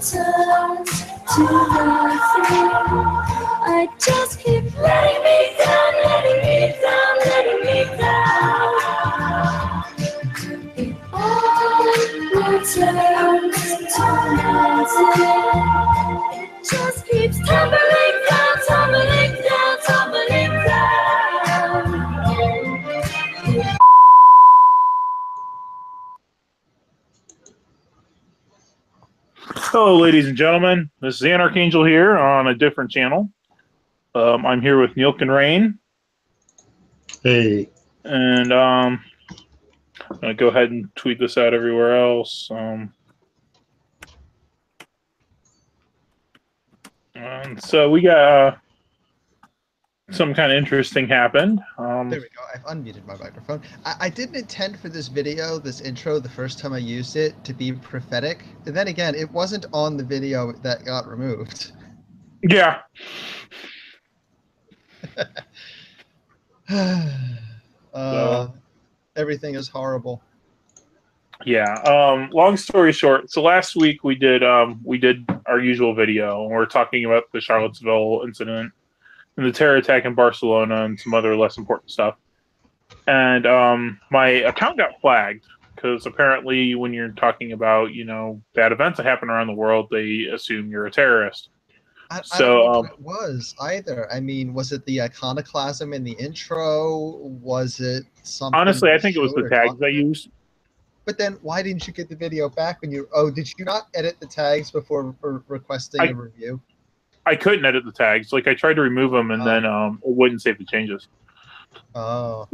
To nothing. I just keep letting me down, letting me down, letting me down. It all returns to nothing. It just keeps tumbling down, tumbling down, tumbling down. Hello, ladies and gentlemen. This is Anarchangel here on a different channel. I'm here with Neilk and Rain. Hey. And I'm going to go ahead and tweet this out everywhere else. So we got some kind of interesting happened. There we go. I've unmuted my microphone. I didn't intend for this video, this intro, the first time I used it, to be prophetic. And then again, it wasn't on the video that got removed. Yeah. Everything is horrible. Yeah. Long story short, so last week we did our usual video, and we're talking about the Charlottesville incident and the terror attack in Barcelona and some other less important stuff. And my account got flagged because apparently when you're talking about, bad events that happen around the world, they assume you're a terrorist. I don't know what it was either. I mean, was it the iconoclasm in the intro? Was it something? Honestly, I think it was the tags I used. But then why didn't you get the video back when you... Oh, did you not edit the tags before requesting a review? I couldn't edit the tags. Like, I tried to remove them, and then it wouldn't save the changes. Oh.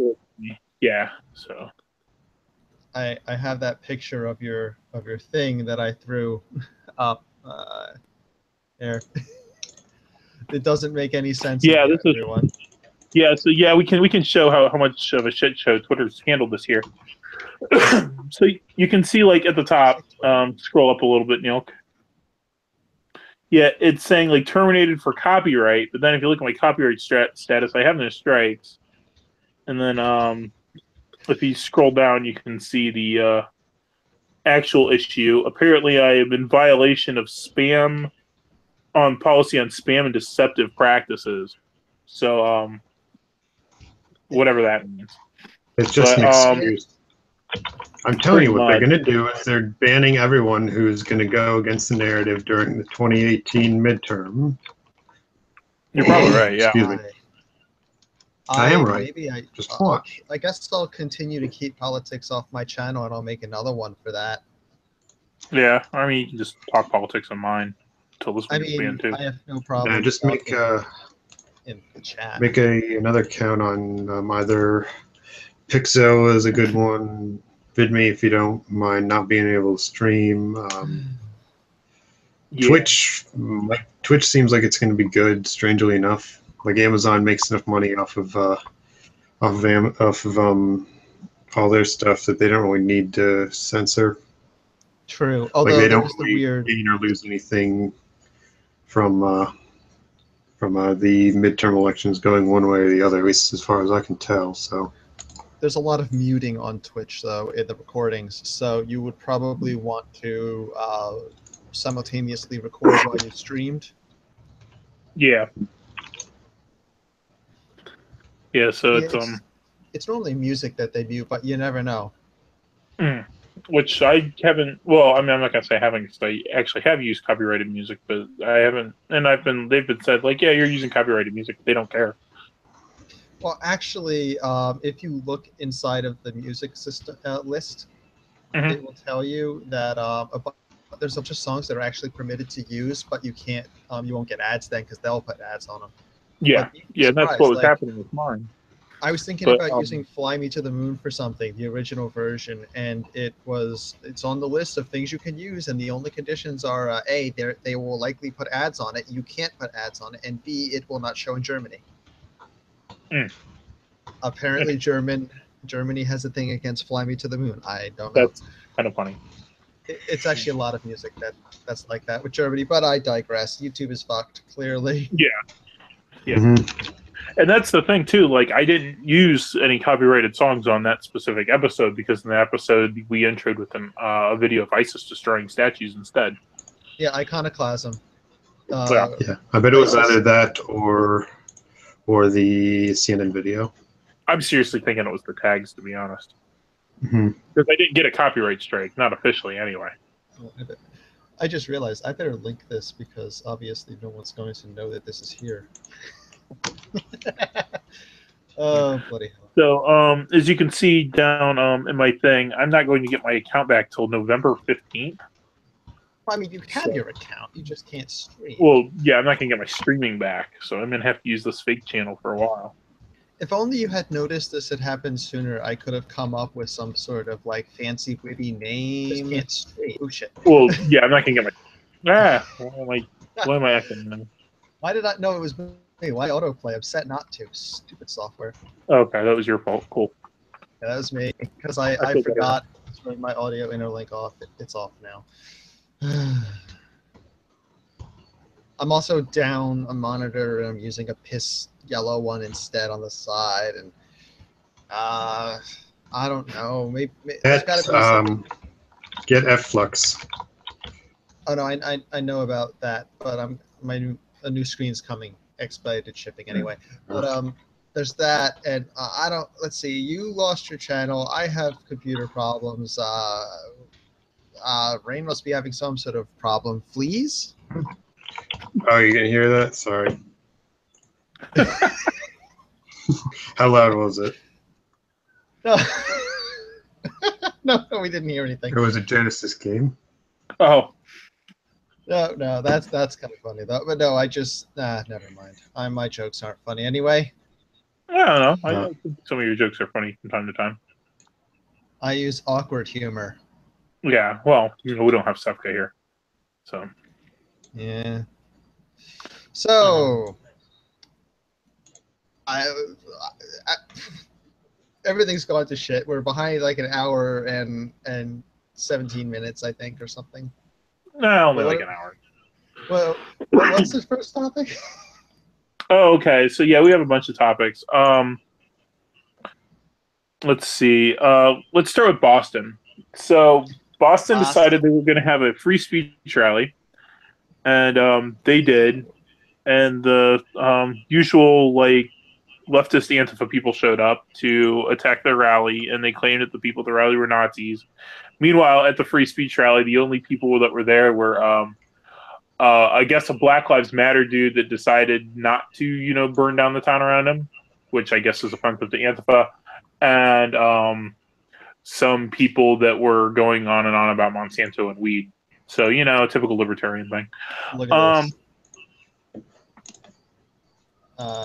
Yeah, so. I have that picture of your thing that I threw up there. It doesn't make any sense. Yeah, this is everyone. Yeah, so yeah, we can show how much of a shit show Twitter's handled this year. So you can see, like, at the top, scroll up a little bit, Neil. Yeah, it's saying, like, terminated for copyright, but then if you look at my copyright status, I have no strikes. And then if you scroll down, you can see the actual issue. Apparently, I am in violation of policy on spam and deceptive practices. So, whatever that means. It's just an excuse. I'm telling you what they're going to do is they're banning everyone who's going to go against the narrative during the 2018 midterm. You're probably right, yeah. Excuse me. I am right. Maybe just watch. I guess I'll continue to keep politics off my channel, and I'll make another one for that. Yeah, I mean, you can just talk politics on mine until this one gets banned too. I have no problem. Yeah, just make in the chat. Make another account on either Pixel is a good one. VidMe if you don't mind not being able to stream. Yeah. Twitch seems like it's going to be good. Strangely enough, like Amazon makes enough money off of all their stuff that they don't really need to censor. True. Although like they don't really gain or lose anything from the midterm elections going one way or the other, at least as far as I can tell. So. There's a lot of muting on Twitch, though, in the recordings, so you would probably want to simultaneously record while you streamed. Yeah. Yeah, so it's normally music that they mute, but you never know. Which I haven't. Well, I mean, I'm not gonna say I haven't, because I actually have used copyrighted music, but I haven't. And they've been said, like, yeah, you're using copyrighted music. They don't care. Well, actually, if you look inside of the music system list, it will tell you that there's a bunch of songs that are actually permitted to use, but you can't, you won't get ads then because they'll put ads on them. Yeah, yeah, that's what was happening with mine. I was thinking about using "Fly Me to the Moon" for something, the original version, and it's on the list of things you can use, and the only conditions are A, they will likely put ads on it. You can't put ads on it, and B, it will not show in Germany. Apparently, Germany has a thing against "Fly Me to the Moon." I don't know. That's kind of funny. It's actually a lot of music that's like that with Germany, but I digress. YouTube is fucked, clearly. Yeah. Yeah. And that's the thing too. Like, I didn't use any copyrighted songs on that specific episode because in the episode we introed with a video of ISIS destroying statues instead. Yeah, iconoclasm. Yeah, I bet it was either that or the CNN video. I'm seriously thinking it was the tags, to be honest, Mm-hmm. because I didn't get a copyright strike, not officially anyway. I just realized I better link this because obviously no one's going to know that this is here. Oh, bloody hell. So, as you can see down in my thing, I'm not going to get my account back till November 15th. Well, I mean, you have your account, you just can't stream. Well, yeah, I'm not going to get my streaming back, so I'm going to have to use this fake channel for a while. If only you had noticed this had happened sooner, I could have come up with some sort of like fancy witty name. Just can't stream. Oh shit. Well, yeah, I'm not going to get my... why am I acting now? Why did I know it was me? Why autoplay? I'm set not to. Stupid software. Okay, that was your fault. Cool. Yeah, that was me because I forgot to turn my audio interlink off. It's off now. I'm also down a monitor and I'm using a piss yellow one instead on the side, and I don't know. Maybe there's gotta be something. Get F-Flux. Oh no, I know about that, but a new screen's coming, expedited shipping anyway. But there's that, and I don't. Let's see. You lost your channel. I have computer problems. Rain must be having some sort of problem. Fleas? Oh, you didn't hear that? Sorry. How loud was it? No. No, we didn't hear anything. It was a Genesis game. Oh. No, that's kind of funny though. But no, I just never mind. My jokes aren't funny anyway. I don't know. I think some of your jokes are funny from time to time. I use awkward humor. Yeah, well, we don't have Sefka here, so. Yeah. So, everything's gone to shit. We're behind like an hour and 17 minutes, I think, or something. No, only like an hour. Well, what's the first topic? Oh, okay. So yeah, we have a bunch of topics. Let's see. Let's start with Boston. So Boston decided they were going to have a free speech rally, and they did. And the usual like leftist Antifa people showed up to attack their rally, and they claimed that the people at the rally were Nazis. Meanwhile, at the free speech rally, the only people that were there were, I guess, a Black Lives Matter dude that decided not to, burn down the town around him, which I guess is offensive to Antifa, and some people that were going on and on about Monsanto and weed. So, a typical libertarian thing. Look at this.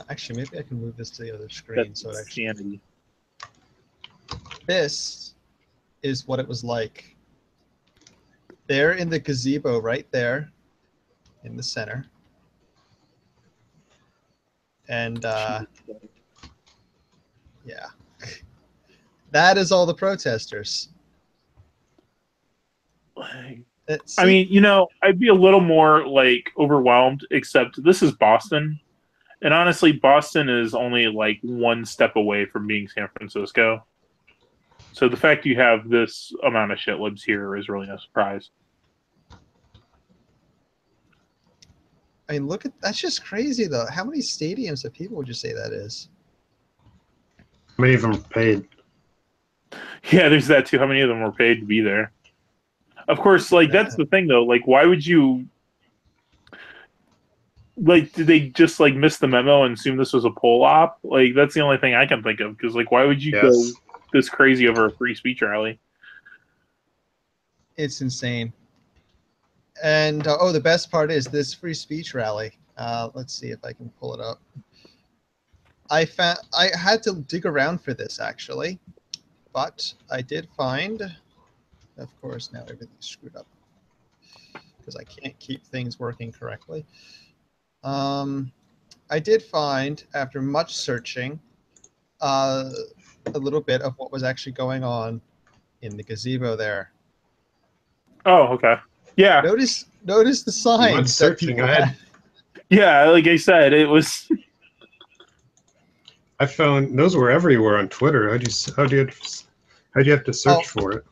Actually, maybe I can move this to the other screen. So it actually. This is what it was like. There in the gazebo, right there, in the center, and yeah, that is all the protesters. I mean, I'd be a little more like overwhelmed, except this is Boston. And honestly, Boston is only like one step away from being San Francisco. So the fact you have this amount of shitlibs here is really no surprise. I mean, that's just crazy, though. How many stadiums of people would you say that is? How many of them are paid? Yeah, there's that too. How many of them were paid to be there? Of course, like, that's the thing, though. Like, why would you... Like, did they just, like, miss the memo and assume this was a poll op? Like, that's the only thing I can think of. Because, like, why would you go this crazy over a free speech rally? It's insane. And, the best part is this free speech rally. Let's see if I can pull it up. I had to dig around for this, actually. But I did find... Of course, now everything's screwed up. Because I can't keep things working correctly. I did find, after much searching, a little bit of what was actually going on in the gazebo there. Oh, okay. Yeah. Notice the signs. Searching ahead. Yeah, like I said, it was... I found those were everywhere on Twitter. How'd you have to search for it?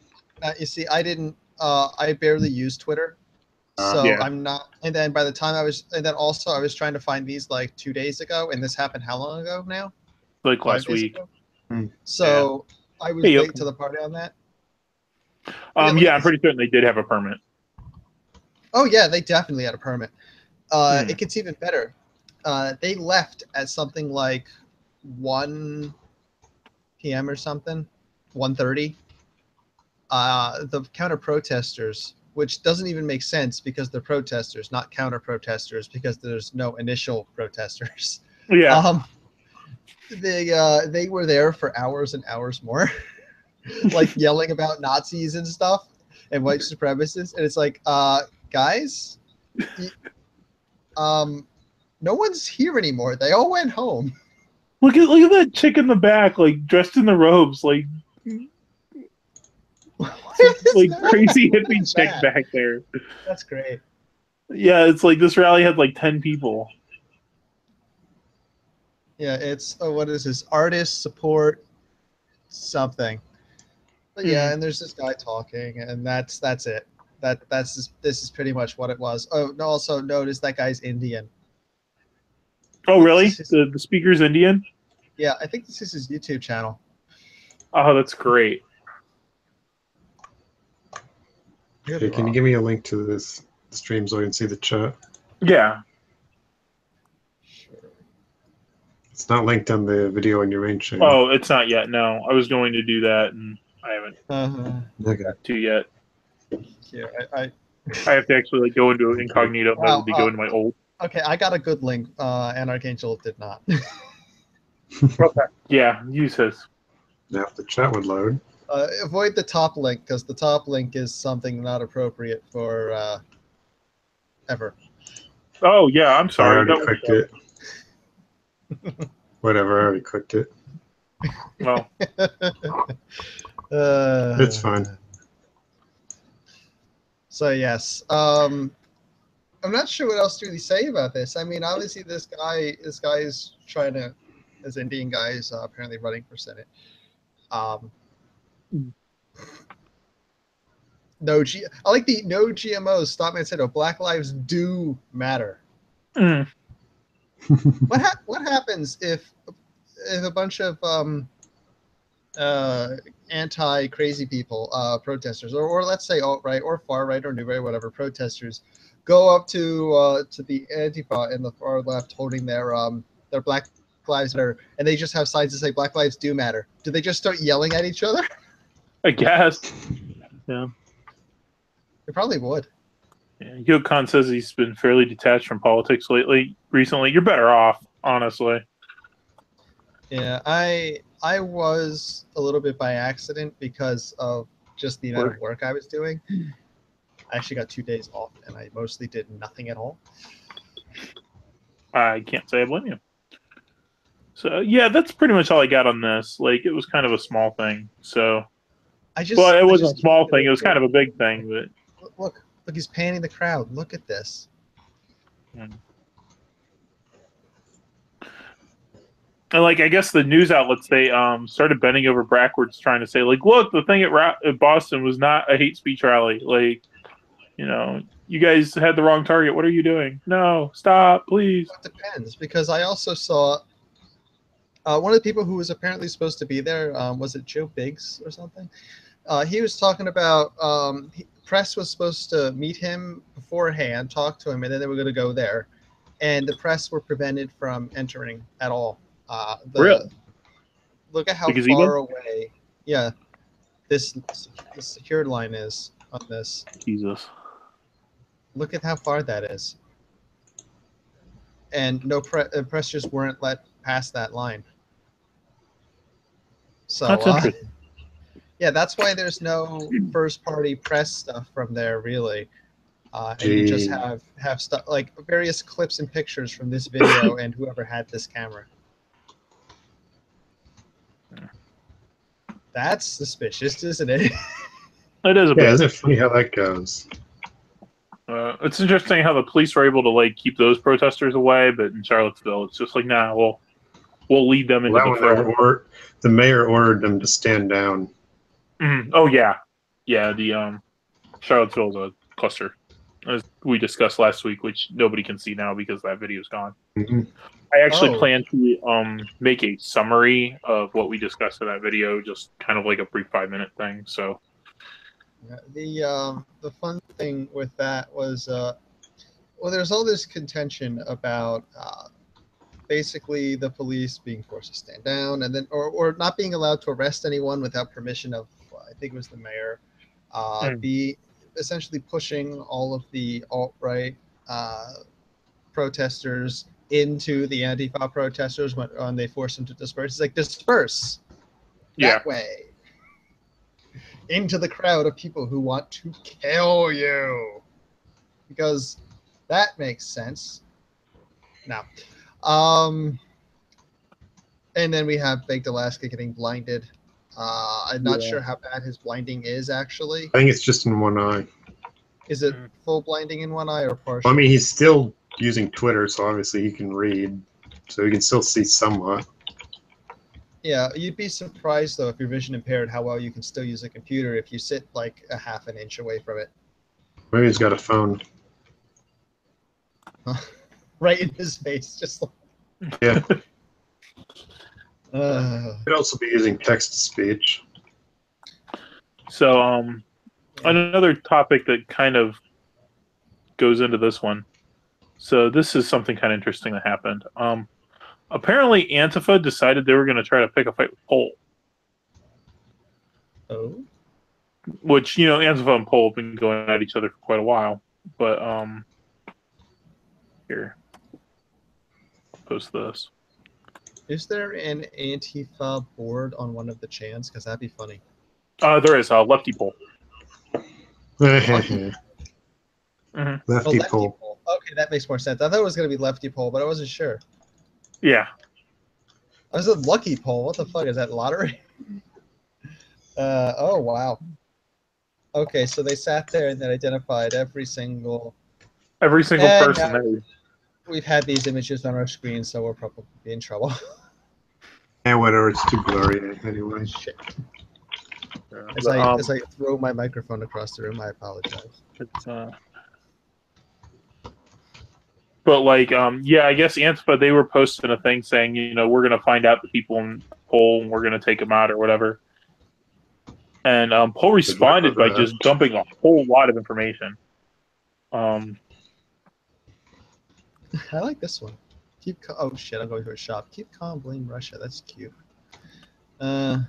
You see, I didn't. I barely use Twitter, so Yeah. I'm not. And then by the time I was trying to find these like 2 days ago, and this happened how long ago now? Like 5 last days week. ago? So I was Hey, late to the party on that. Yeah, I'm pretty certain they did have a permit. Oh yeah, they definitely had a permit. It gets even better. They left at something like 1 p.m. or something, 1:30. The counter protesters, which doesn't even make sense because they're protesters, not counter protesters, because there's no initial protesters. Yeah. They were there for hours and hours more, like yelling about Nazis and stuff and white supremacists, and it's like, guys, no one's here anymore. They all went home. Look at that chick in the back, like dressed in the robes, like crazy hippie chick back there. That's great. Yeah, it's like this rally had like 10 people. Yeah, it's what is this? Artist support something. But yeah, and there's this guy talking, and that's it. This is pretty much what it was. Oh, no, also notice that guy's Indian. Oh, really? The speaker's Indian? Yeah, I think this is his YouTube channel. Oh, that's great. Hey, can you give me a link to this stream so I can see the chat? Yeah. Sure. It's not linked on the video on your main channel. Oh, it's not yet. No, I was going to do that, and I haven't got to yet. Yeah, I have to actually go into incognito mode to go into my old. Okay, I got a good link, and Archangel did not. Okay. Yeah, use his. Now, if the chat would load. Avoid the top link, because the top link is something not appropriate for ever. Oh, yeah, I'm sorry. I already clicked it. Whatever, I already clicked it. Well. It's fine. So, yes. I'm not sure what else to really say about this. I mean, obviously, this guy is trying to, this Indian guy is apparently running for Senate. I like the no GMOs. Stop and said, "Oh, Black lives do matter." What happens if a bunch of anti-crazy people, protesters, or let's say alt-right or far-right or new right, whatever, protesters, go up to the Antifa in the far left holding their Black Lives Matter, and they just have signs that say Black Lives do matter? Do they just start yelling at each other? I guess. Yeah. They probably would. Yeah, Yo Khan says he's been fairly detached from politics recently. You're better off, honestly. Yeah, I was a little bit by accident because of just the amount of work I was doing. I actually got 2 days off, and I mostly did nothing at all. I can't say I blame you. So yeah, that's pretty much all I got on this. Like, it was kind of a small thing. So, well, it wasn't a small thing. It was kind of a big thing. But look, he's panning the crowd. Look at this. And like, I guess the news outlets, they started bending over backwards trying to say, like, look, the thing at Boston was not a hate speech rally. Like, you know, you guys had the wrong target. What are you doing? No, stop, please. It depends, because I also saw one of the people who was apparently supposed to be there, was it Joe Biggs or something? He was talking about press was supposed to meet him beforehand, talk to him, and then they were going to go there. And the press were prevented from entering at all. Really? Look at how far away, this secured line is on this. Jesus. Look at how far that is. And no press just weren't let past that line. So that's interesting. Yeah, that's why there's no first-party press stuff from there, really. And you just have stuff like various clips and pictures from this video and whoever had this camera. That's suspicious, isn't it? It is a bit. Yeah, isn't it funny how that goes? It's interesting how the police were able to, like, keep those protesters away, but in Charlottesville, it's just like, nah, well, will lead them into the fray. The mayor ordered them to stand down. Mm-hmm. Oh yeah, the Charlottesville's a cluster, as we discussed last week, which nobody can see now because that video's gone. Mm-hmm. I actually plan to make a summary of what we discussed in that video, just kind of like a brief 5-minute thing. So the fun thing with that was well, there's all this contention about basically the police being forced to stand down, and then or not being allowed to arrest anyone without permission of I think it was the mayor. Be essentially pushing all of the alt-right protesters into the Antifa protesters when they force them to disperse. It's like, disperse that way into the crowd of people who want to kill you, because that makes sense. Now, and then we have Baked Alaska getting blinded. I'm not sure how bad his blinding is, actually. I think it's just in one eye. Is it full blinding in one eye or partial? I mean, he's still using Twitter, so obviously he can read, so he can still see somewhat. Yeah, you'd be surprised, though, if you're vision impaired, how well you can still use a computer if you sit like a half an inch away from it. Maybe he's got a phone. Right in his face, just like... Yeah. Could also be using text-to-speech. So, another topic that kind of goes into this one. So this is something kind of interesting that happened. Apparently, Antifa decided they were going to try to pick a fight with Pol. Oh. Which, you know, Antifa and Pol have been going at each other for quite a while. But, here. Post this. Is there an Antifa board on one of the chants? Because that'd be funny. There is. Lefty Pol. Lefty Pol. Okay, that makes more sense. I thought it was going to be Lefty Pol, but I wasn't sure. Yeah. I was a Lucky Pol. What the fuck? Is that lottery? Oh, wow. Okay, so they sat there and then identified every single person there. We've had these images on our screen, so we're probably in trouble. Yeah, whatever. It's too blurry anyway. Shit. As I throw my microphone across the room, I apologize. But like, yeah, I guess Antifa, they were posting a thing saying, you know, we're going to find out the people in Pol and we're going to take them out or whatever. And Pol responded by just dumping a whole lot of information. I like this one. Oh shit! I'm going to a shop. Keep calm, blame Russia. That's cute. I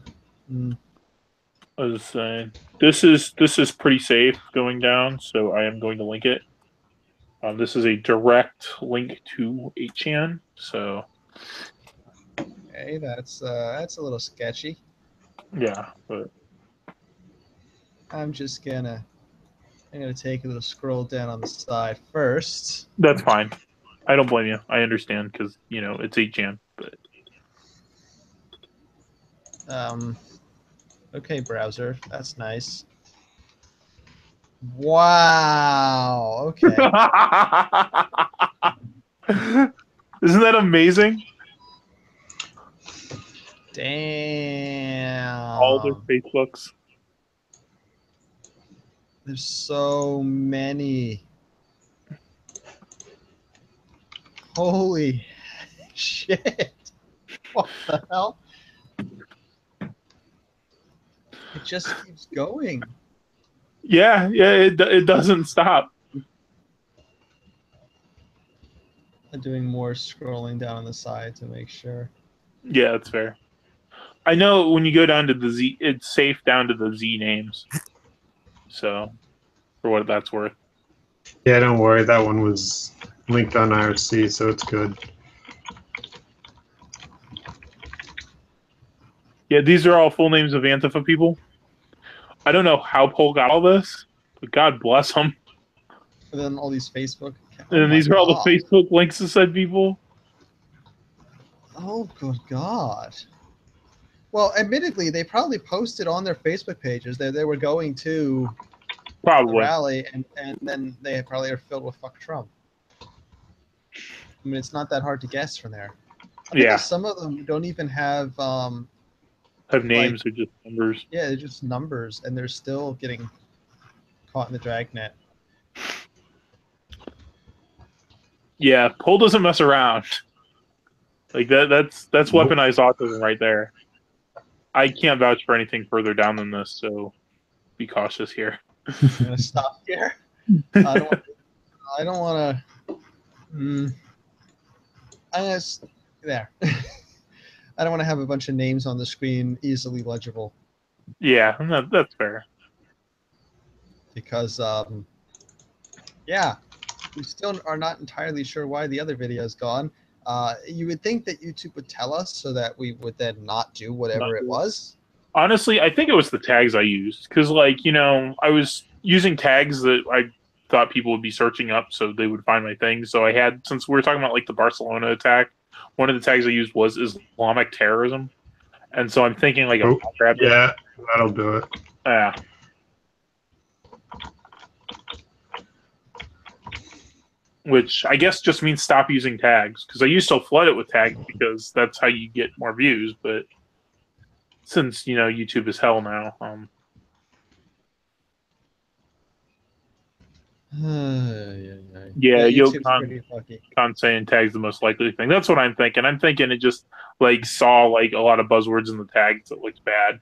was saying this is pretty safe going down, so I am going to link it. This is a direct link to 8chan, so. Okay, that's a little sketchy. Yeah, but I'm gonna take a little scroll down on the side first. That's fine. I don't blame you. I understand because, you know, it's 8chan. But okay, browser. That's nice. Wow. Okay. Isn't that amazing? Damn. All their Facebooks. There's so many. Holy shit. What the hell? It just keeps going. Yeah, it doesn't stop. I'm doing more scrolling down on the side to make sure. Yeah, that's fair. I know when you go down to the Z, it's safe down to the Z names. So, for what that's worth. Yeah, don't worry. That one was linked on IRC, so it's good. Yeah, these are all full names of Antifa people. I don't know how Pol got all this, but God bless him. And then all these Facebook accounts. And these are all the Facebook links to said people. Oh, good God. Well, admittedly, they probably posted on their Facebook pages that they were going to the rally, and then they probably are filled with fuck Trump. I mean, it's not that hard to guess from there. Yeah. Some of them don't even have names or just numbers. Yeah, they're just numbers, and they're still getting caught in the dragnet. Yeah, Poll doesn't mess around. Like that's weaponized autism right there. I can't vouch for anything further down than this, so be cautious here. I'm gonna stop here. I don't want to. There. I don't want to have a bunch of names on the screen easily legible. Yeah, that's fair. Because, yeah, we still are not entirely sure why the other video is gone. You would think that YouTube would tell us so that we would then not do whatever it was. Honestly, I think it was the tags I used. Because, like, you know, I was using tags that I thought people would be searching up so they would find my things. So I had, since we were talking about, like, the Barcelona attack, one of the tags I used was Islamic terrorism. And so I'm thinking, like, yeah, that'll do it. Yeah. Which I guess just means stop using tags, because I used to flood it with tags because that's how you get more views. But since, you know, YouTube is hell now, yeah, Yokan saying tags the most likely thing. That's what I'm thinking. I'm thinking it just like saw like a lot of buzzwords in the tags that looked bad.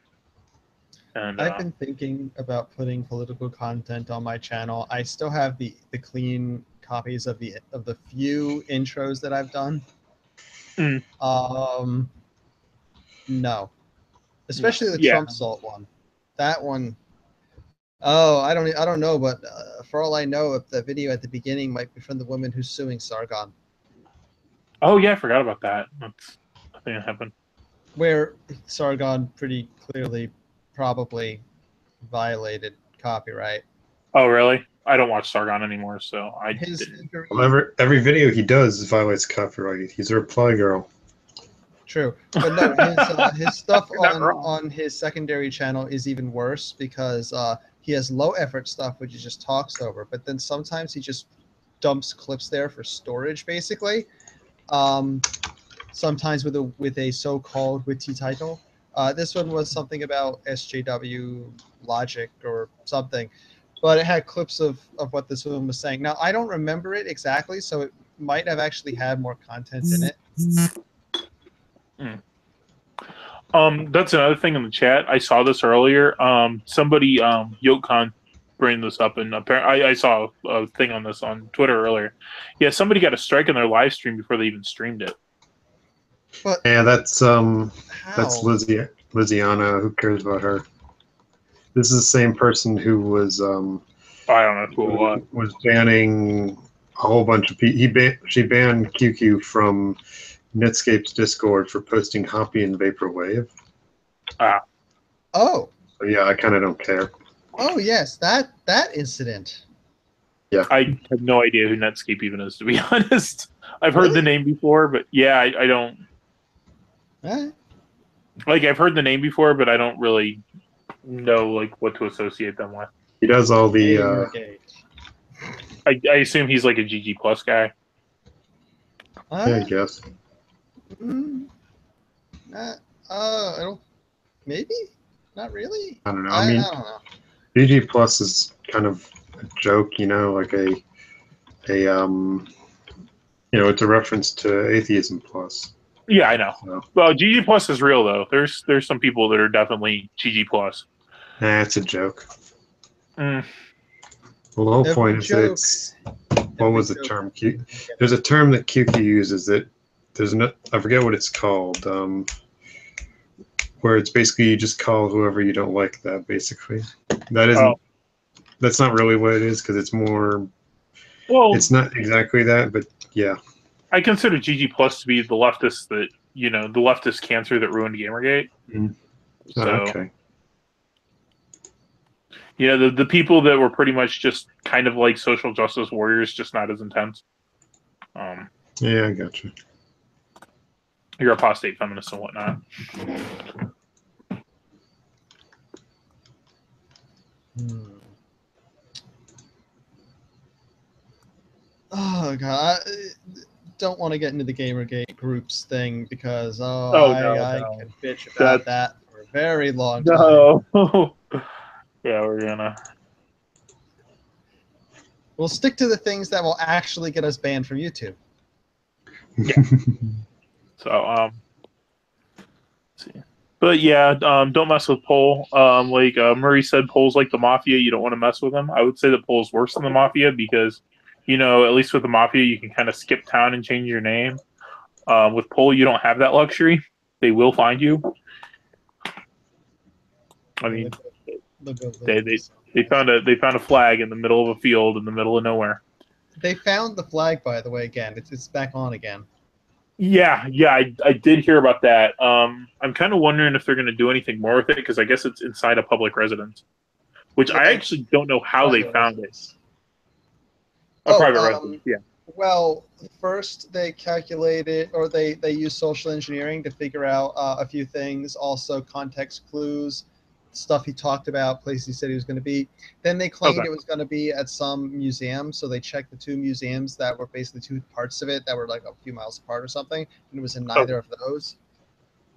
And I've been thinking about putting political content on my channel. I still have the clean copies of the few intros that I've done. No, especially the Trump salt one. That one. Oh, I don't know, but for all I know, the video at the beginning might be from the woman who's suing Sargon. Oh yeah, I forgot about that. That's a thing that happened. Where Sargon pretty clearly probably violated copyright. Oh really? I don't watch Sargon anymore, so well, every video he does violates copyright. He's a reply girl. True, but no, his stuff on his secondary channel is even worse because he has low effort stuff which he just talks over, but then sometimes he just dumps clips there for storage, basically. Sometimes with a so-called witty title. This one was something about SJW logic or something, but it had clips of what this woman was saying. Now, I don't remember it exactly, so it might have actually had more content in it. That's another thing in the chat. I saw this earlier. Somebody, Yokan, bring this up, and apparently I saw a thing on this on Twitter earlier. Yeah, somebody got a strike on their live stream before they even streamed it. But yeah, that's Liziana. Who cares about her? This is the same person who was I don't know who was banning a whole bunch of people. She banned QQ from Netscape's Discord for posting Hoppy and Vaporwave. Oh. So yeah, I kind of don't care. Oh yes, that incident. Yeah. I have no idea who Netscape even is, to be honest. I've heard the name before, but yeah, I don't. Like, I've heard the name before, but I don't really know like what to associate them with. He does all the. I assume he's like a GG Plus guy. Yeah, I guess. I don't. Maybe. Not really. I don't know. I mean, don't know. GG Plus is kind of a joke, you know, like you know, it's a reference to Atheism Plus. Yeah, I know. So. Well, GG Plus is real though. There's some people that are definitely GG Plus. Nah, it's a joke. Well, the whole point is that it's what was the term? There's a term that QQ uses that there's no. I forget what it's called. Where it's basically you just call whoever you don't like that. Basically, that isn't. That's not really what it is because it's more. Well, it's not exactly that, but yeah. I consider GG Plus to be the leftist that, you know, the leftist cancer that ruined Gamergate. So, okay. You know, the people that were pretty much just kind of like social justice warriors, just not as intense. Yeah, I got you. You're apostate feminists and whatnot. Oh god, I don't want to get into the Gamergate groups thing because I can bitch about that for a very long time. No. Yeah, we're gonna. We'll stick to the things that will actually get us banned from YouTube. Yeah. So let's see. But yeah, don't mess with Pole. Like Murray said, Pole's like the Mafia. You don't want to mess with him. I would say that Pole's worse than the Mafia because, you know, at least with the Mafia, you can kind of skip town and change your name. With Pole, you don't have that luxury. They will find you. I mean, they found a flag in the middle of a field in the middle of nowhere. They found the flag, by the way. Again, it's back on again. Yeah, I did hear about that. I'm kind of wondering if they're going to do anything more with it because I guess it's inside a public residence, which I actually don't know how they found it. A private residence, yeah. Well, first they calculated, or they used social engineering to figure out a few things, also context clues, stuff he talked about, places he said he was going to be. Then they claimed it was going to be at some museum, so they checked the two museums that were basically two parts of it that were like a few miles apart or something, and it was in neither of those.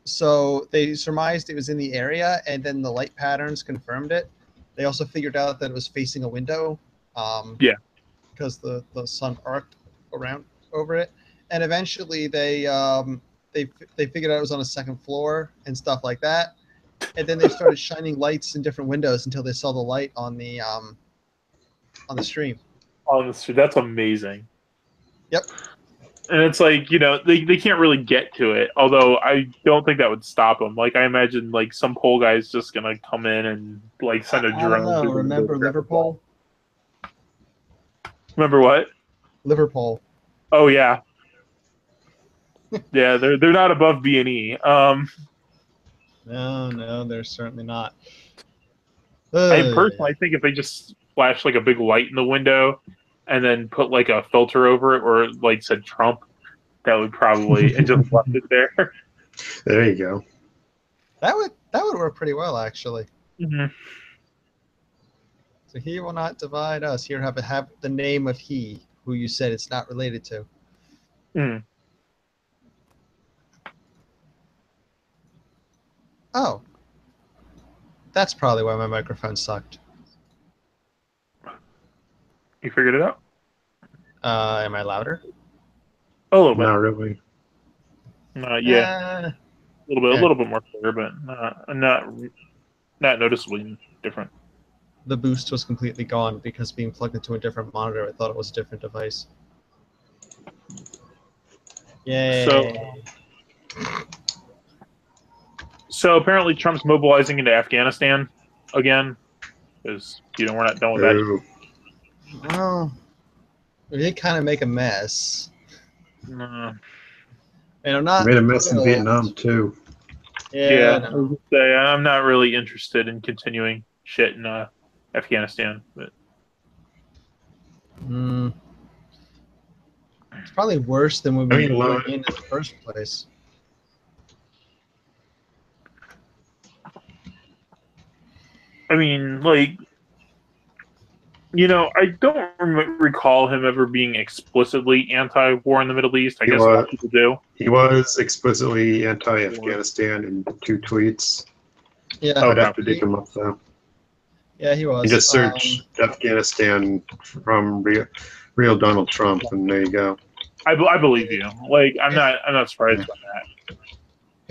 So they surmised it was in the area, and then the light patterns confirmed it. They also figured out that it was facing a window. Because the sun arced around over it, and eventually they figured out it was on a second floor and stuff like that, and then they started shining lights in different windows until they saw the light on the stream. On the stream, that's amazing. Yep. And it's like, you know, they can't really get to it, although I don't think that would stop them. Like, I imagine, like, some pole guy's just going to come in and, like, send a drone. I don't know. Remember Liverpool? Remember what? Liverpool. Oh, yeah. Yeah, they're not above B&E. No, they're certainly not. I personally think if they just flash, like, a big light in the window and then put like a filter over it or like said Trump, that would probably and just left it there. There you go. That would work pretty well, actually. Mm-hmm. So he will not divide us. Here have the name of he who you said it's not related to. Mm. Oh. That's probably why my microphone sucked. You figured it out? Am I louder? A little bit. Not really. Yeah. A little bit more clear, but not noticeably different. The boost was completely gone because being plugged into a different monitor, I thought it was a different device. Yay. So apparently Trump's mobilizing into Afghanistan again, because we're not done with that. Well, we did kind of make a mess. And I'm not. We made a mess in Vietnam too. Yeah, I was gonna say, I'm not really interested in continuing shit in Afghanistan, but it's probably worse than when we went in the first place. I mean, like, I don't recall him ever being explicitly anti-war in the Middle East. I guess a lot of people do. He was explicitly anti-Afghanistan in 2 tweets. Yeah, I'd have to dig him up though. Yeah, he was. You just search Afghanistan from real Donald Trump, and there you go. I believe you. Like, I'm not surprised by that.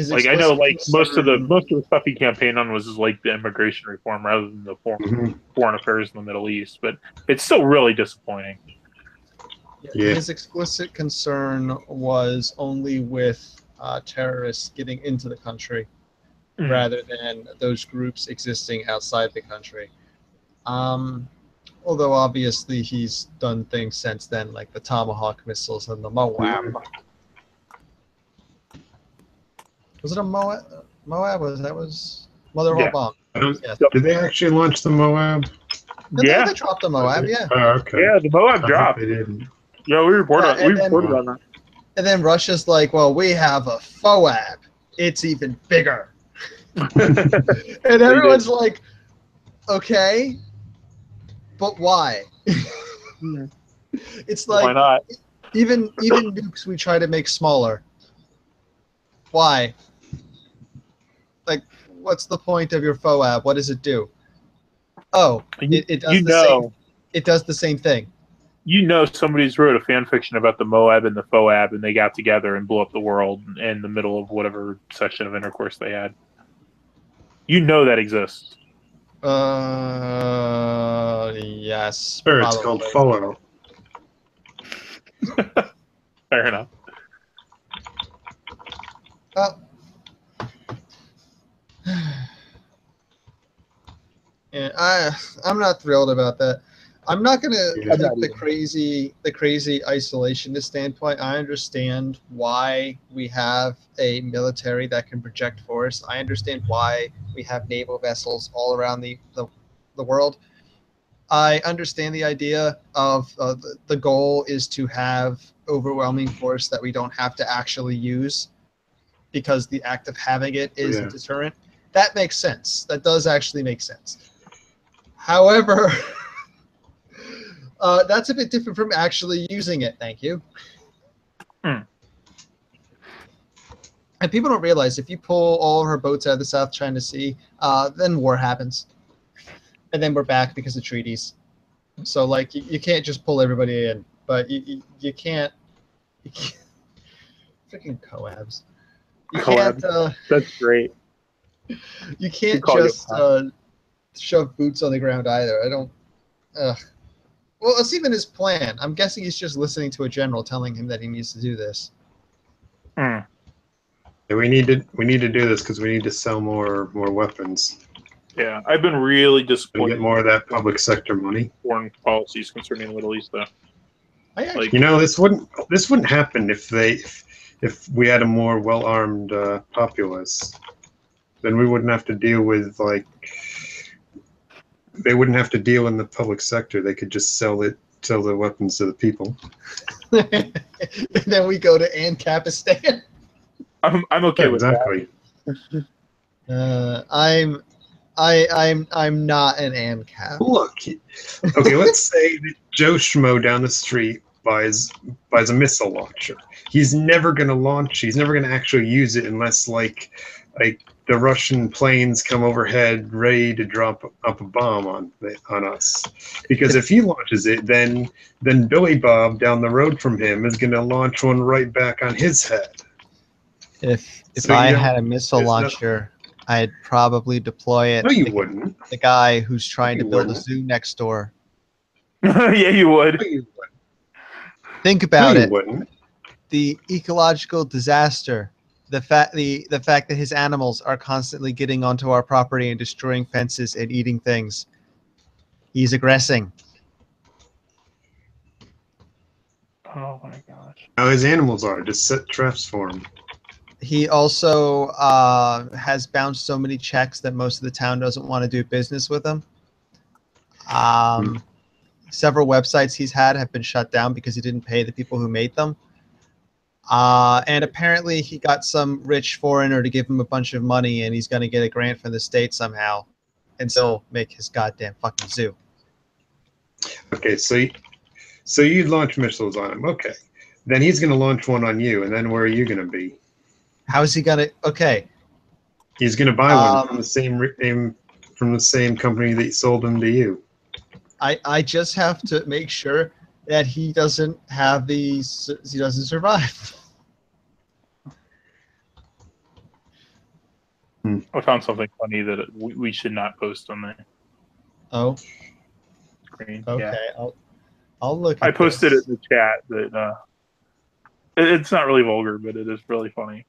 Like, I know, like, most of the stuff he campaigned on was like the immigration reform rather than the foreign affairs in the Middle East, but it's still really disappointing. Yeah. His explicit concern was only with terrorists getting into the country rather than those groups existing outside the country. Although obviously he's done things since then, like the Tomahawk missiles and the Moab. Was it a Moab? Moab was Mother of all bombs. Yeah. Did they actually launch the Moab? They dropped the Moab, yeah. Oh, okay. Yeah, the Moab dropped. They didn't. Yeah, we reported on that. And then Russia's like, well, we have a FOAB. It's even bigger. And everyone's like, okay, but why? It's like, why not? Even nukes we try to make smaller. Why? Like, what's the point of your FOAB? What does it do? Oh, it does the same. It does the same thing. You know, somebody's wrote a fan fiction about the Moab and the FOAB, and they got together and blew up the world in the middle of whatever session of intercourse they had. You know that exists. Yes. Sure, it's called Fallout. Fair enough. And I'm not thrilled about that. I'm not gonna take the crazy isolationist standpoint. I understand why we have a military that can project force. I understand why we have naval vessels all around the world. I understand the idea of the goal is to have overwhelming force that we don't have to actually use because the act of having it is a deterrent. That makes sense. That does actually make sense. However, that's a bit different from actually using it. Thank you. And people don't realize if you pull all of our boats out of the South China Sea, then war happens. And then we're back because of treaties. So, like, you can't just pull everybody in, but you can't freaking coabs. You can't. That's great. You can't just shove boots on the ground either. I don't. Well, it's even his plan. I'm guessing he's just listening to a general telling him that he needs to do this. Yeah, we need to do this because we need to sell more weapons. Yeah, I've been really disappointed. Get more of that public sector money. Foreign policies concerning the Middle East, though. You know, this wouldn't happen if we had a more well-armed populace. Then we wouldn't have to deal with they wouldn't have to deal in the public sector. They could just sell the weapons to the people. And then we go to Antifa. I'm okay with that. I'm not an ANCAP. Look, okay, let's say that Joe Schmo down the street buys a missile launcher. He's never going to launch. He's never going to actually use it unless like the Russian planes come overhead ready to drop up a bomb on us. Because if he launches it, then Billy Bob down the road from him is going to launch one right back on his head. If I had a missile launcher, I'd probably deploy it. No, you wouldn't. The guy who's trying to build a zoo next door. Yeah, you would. No, you wouldn't. Think about it. Wouldn't. The ecological disaster. The fact that his animals are constantly getting onto our property and destroying fences and eating things. He's aggressing. Oh my gosh. How his animals are. Just set traps for him. He also has bounced so many checks that most of the town doesn't want to do business with him. Several websites he's had have been shut down because he didn't pay the people who made them. And apparently he got some rich foreigner to give him a bunch of money, and he's going to get a grant from the state somehow and still make his goddamn fucking zoo. Okay, so you'd launch missiles on him. Okay. Then he's going to launch one on you, and then where are you going to be? How is he going to... Okay. He's going to buy one from the same company that sold them to you. I just have to make sure that he doesn't have these... He doesn't survive. I found something funny that we should not post on the screen. Okay, yeah. I'll look. I posted it in the chat. That it's not really vulgar, but it is really funny.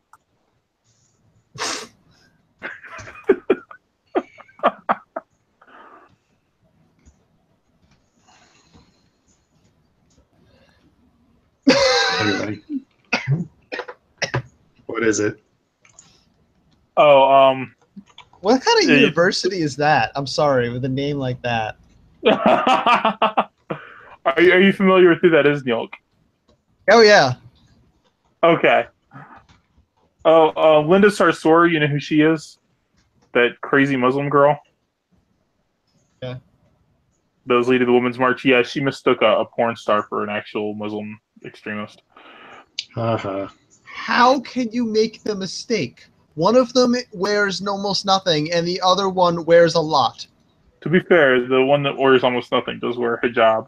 Everybody. What is it? Oh, what kind of university is that? I'm sorry, with a name like that. Are you familiar with who that is, Neil? Oh yeah. Okay. Oh, Linda Sarsour, you know who she is? That crazy Muslim girl? Yeah. That was leading the Women's March. Yeah, she mistook a porn star for an actual Muslim extremist. Uh-huh. How can you make the mistake? One of them wears almost nothing, and the other one wears a lot. To be fair, the one that wears almost nothing does wear a hijab.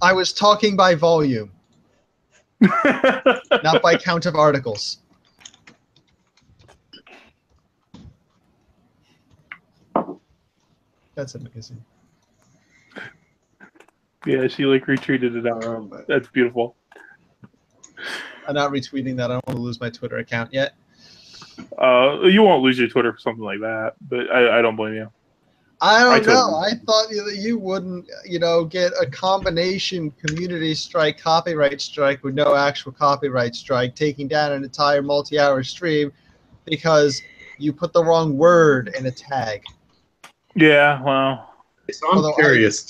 I was talking by volume, not by count of articles. That's amazing. Yeah, she like retweeted it out. That's beautiful. I'm not retweeting that. I don't want to lose my Twitter account yet. You won't lose your Twitter for something like that, but I don't blame you. I don't know. I thought that you wouldn't, get a combination community strike, copyright strike with no actual copyright strike, taking down an entire multi-hour stream because you put the wrong word in a tag. Yeah, well. So I'm curious,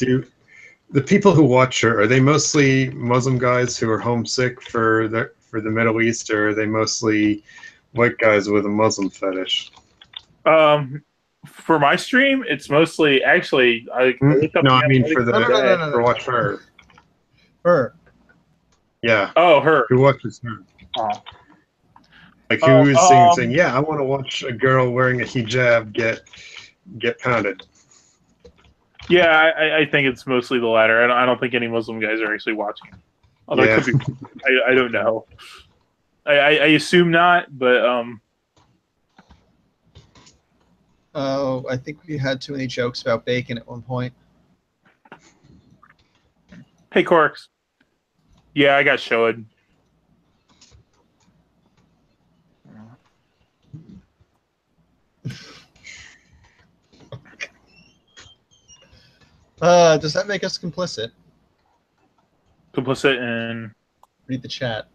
the people who watch her, are they mostly Muslim guys who are homesick for the Middle East, or are they mostly white guys with a Muslim fetish? For my stream, it's mostly actually. I mean for watch her. Her. Yeah. Oh, her. Who watches her? Oh. Like who's saying, yeah, I want to watch a girl wearing a hijab get pounded. Yeah, I think it's mostly the latter. I don't think any Muslim guys are actually watching. Although it could be, I don't know. I assume not, but Oh, I think we had too many jokes about bacon at one point. Hey, Corks. Yeah, I got SHOAH'D. Does that make us complicit? Complicit in... Read the chat.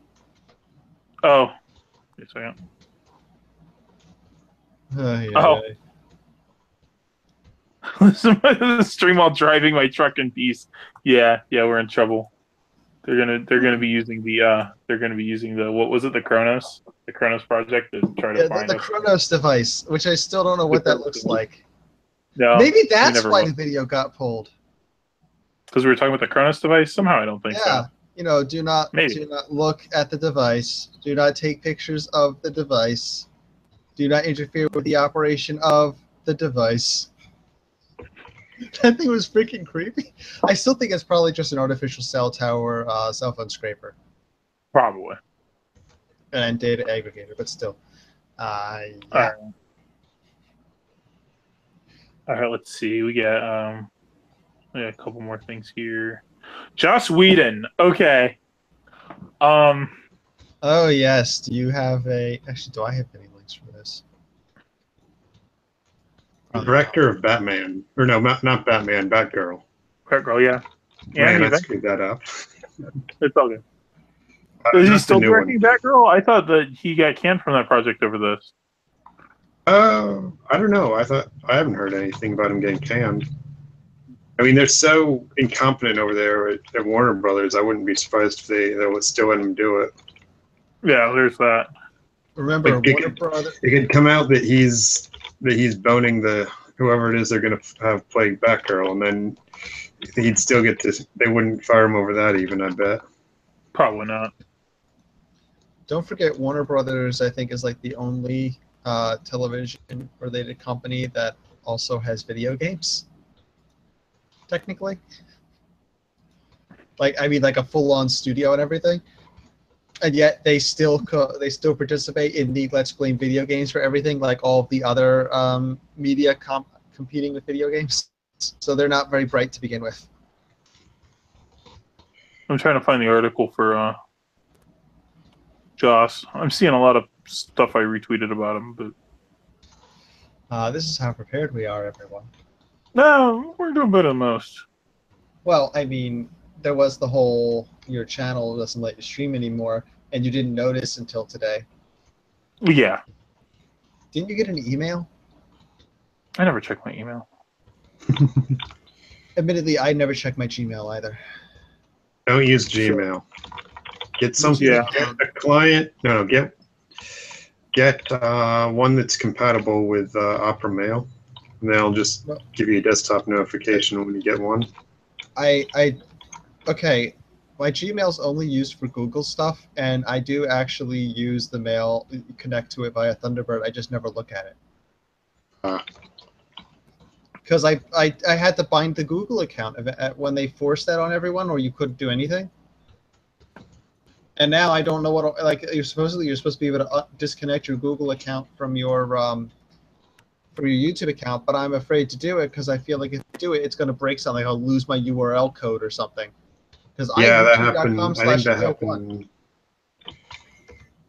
Oh. Wait a second. Oh. Listen to the stream while driving my truck in peace. Yeah, we're in trouble. They're gonna be using the what was it, the Kronos project to try to find the Kronos device, which I still don't know what that looks like. No, maybe that's why the video got pulled. Because we were talking about the Kronos device? Somehow I don't think so. Yeah, do not look at the device. Do not take pictures of the device. Do not interfere with the operation of the device. That thing was freaking creepy. I still think it's probably just an artificial cell tower cell phone scraper. Probably. And data aggregator, but still. Yeah. All right, let's see. We got a couple more things here. Joss Whedon. Okay. Oh yes. Do you have actually? Do I have any links for this? The director of Batman, or no, not Batman, Batgirl. Batgirl, yeah. Man, I screwed that up. It's all good. Is he still directing Batgirl? I thought that he got canned from that project over this. I don't know. I haven't heard anything about him getting canned. I mean, they're so incompetent over there at Warner Brothers. I wouldn't be surprised if they would still let him do it. Yeah, there's that. Remember, Warner Brothers. It could come out that he's boning whoever it is they're going to have play Batgirl, and then he'd still get this. They wouldn't fire him over that even, I bet. Probably not. Don't forget, Warner Brothers, I think, is like the only television-related company that also has video games. Technically, like a full-on studio and everything, and yet they still participate in the Let's Play video games for everything, like all of the other media competing with video games. So they're not very bright to begin with. I'm trying to find the article for Joss. I'm seeing a lot of stuff I retweeted about him, but this is how prepared we are, everyone. No, we're doing better than most. Well, I mean, there was the whole your channel doesn't let you stream anymore, and you didn't notice until today. Yeah. Didn't you get an email? I never check my email. Admittedly, I never check my Gmail either. Don't use Gmail. Get something. Yeah. Get a client. No, get one that's compatible with Opera Mail. And they'll just give you a desktop notification when you get one. Okay, My Gmail's only used for Google stuff, and I do actually use the mail, connect to it via Thunderbird. I just never look at it. Because I had to bind the Google account when they forced that on everyone, or you couldn't do anything. And now I don't know what, like, you're supposed to be able to disconnect your Google account from your YouTube account, but I'm afraid to do it because I feel like if I do it, it's going to break something. I'll lose my URL code or something. Because yeah, that happened. I think that happened.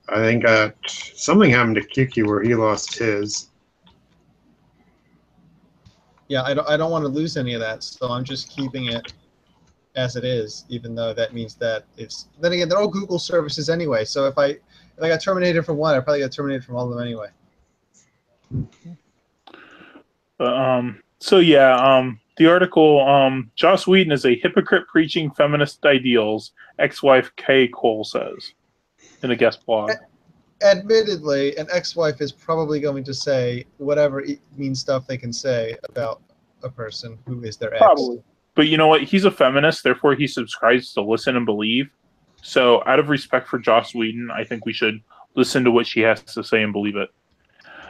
I think something happened to Kiki where he lost his. Yeah, I don't want to lose any of that, so I'm just keeping it as it is, even though that means that it's. Then again, they're all Google services anyway. So if I got terminated from one, I probably got terminated from all of them anyway. So yeah, the article, Joss Whedon is a hypocrite preaching feminist ideals, ex-wife Kay Cole says in a guest blog. Admittedly, an ex-wife is probably going to say whatever mean stuff they can say about a person who is their ex. Probably. But you know what? He's a feminist, therefore he subscribes to listen and believe. So out of respect for Joss Whedon, I think we should listen to what she has to say and believe it.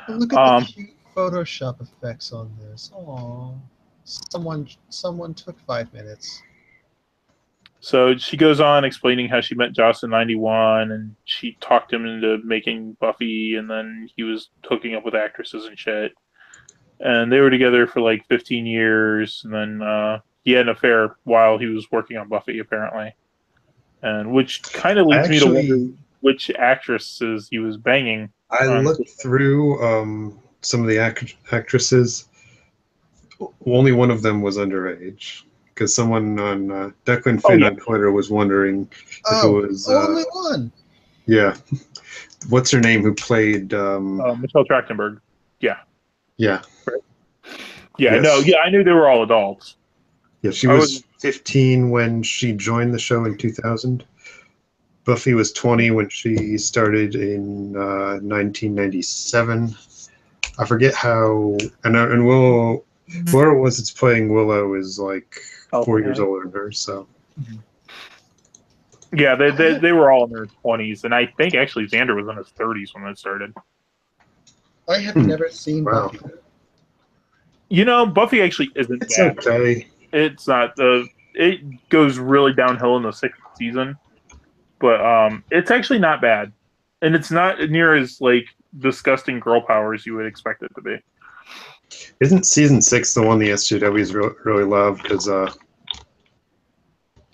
Look at the cute Photoshop effects on this. Aww. Someone took 5 minutes. So she goes on explaining how she met Joss in '91, and she talked him into making Buffy, and then he was hooking up with actresses and shit. And they were together for like 15 years, and then he had an affair while he was working on Buffy, apparently. And which kind of leads me to wonder which actresses he was banging. I looked through some of the actresses. Only one of them was underage. Because someone on Declan Finn on Twitter was wondering if it was only one. Yeah, what's her name? Who played Michelle Trachtenberg? Yeah. Yeah. Right. Yeah. Yes. No. Yeah, I knew they were all adults. Yeah, she was 15 when she joined the show in 2000. Buffy was 20 when she started in 1997. I forget how. And Willow. Whoever it was that's playing Willow is like 4 years older than her, so. Yeah, they were all in their 20s, and I think actually Xander was in his 30s when that started. I have never seen Buffy. You know, Buffy actually isn't bad. It's okay. It's not. It goes really downhill in the 6th season, but it's actually not bad. And it's not near as, like, disgusting girl power as you would expect it to be. Isn't season 6 the one the SJWs really love? Because, or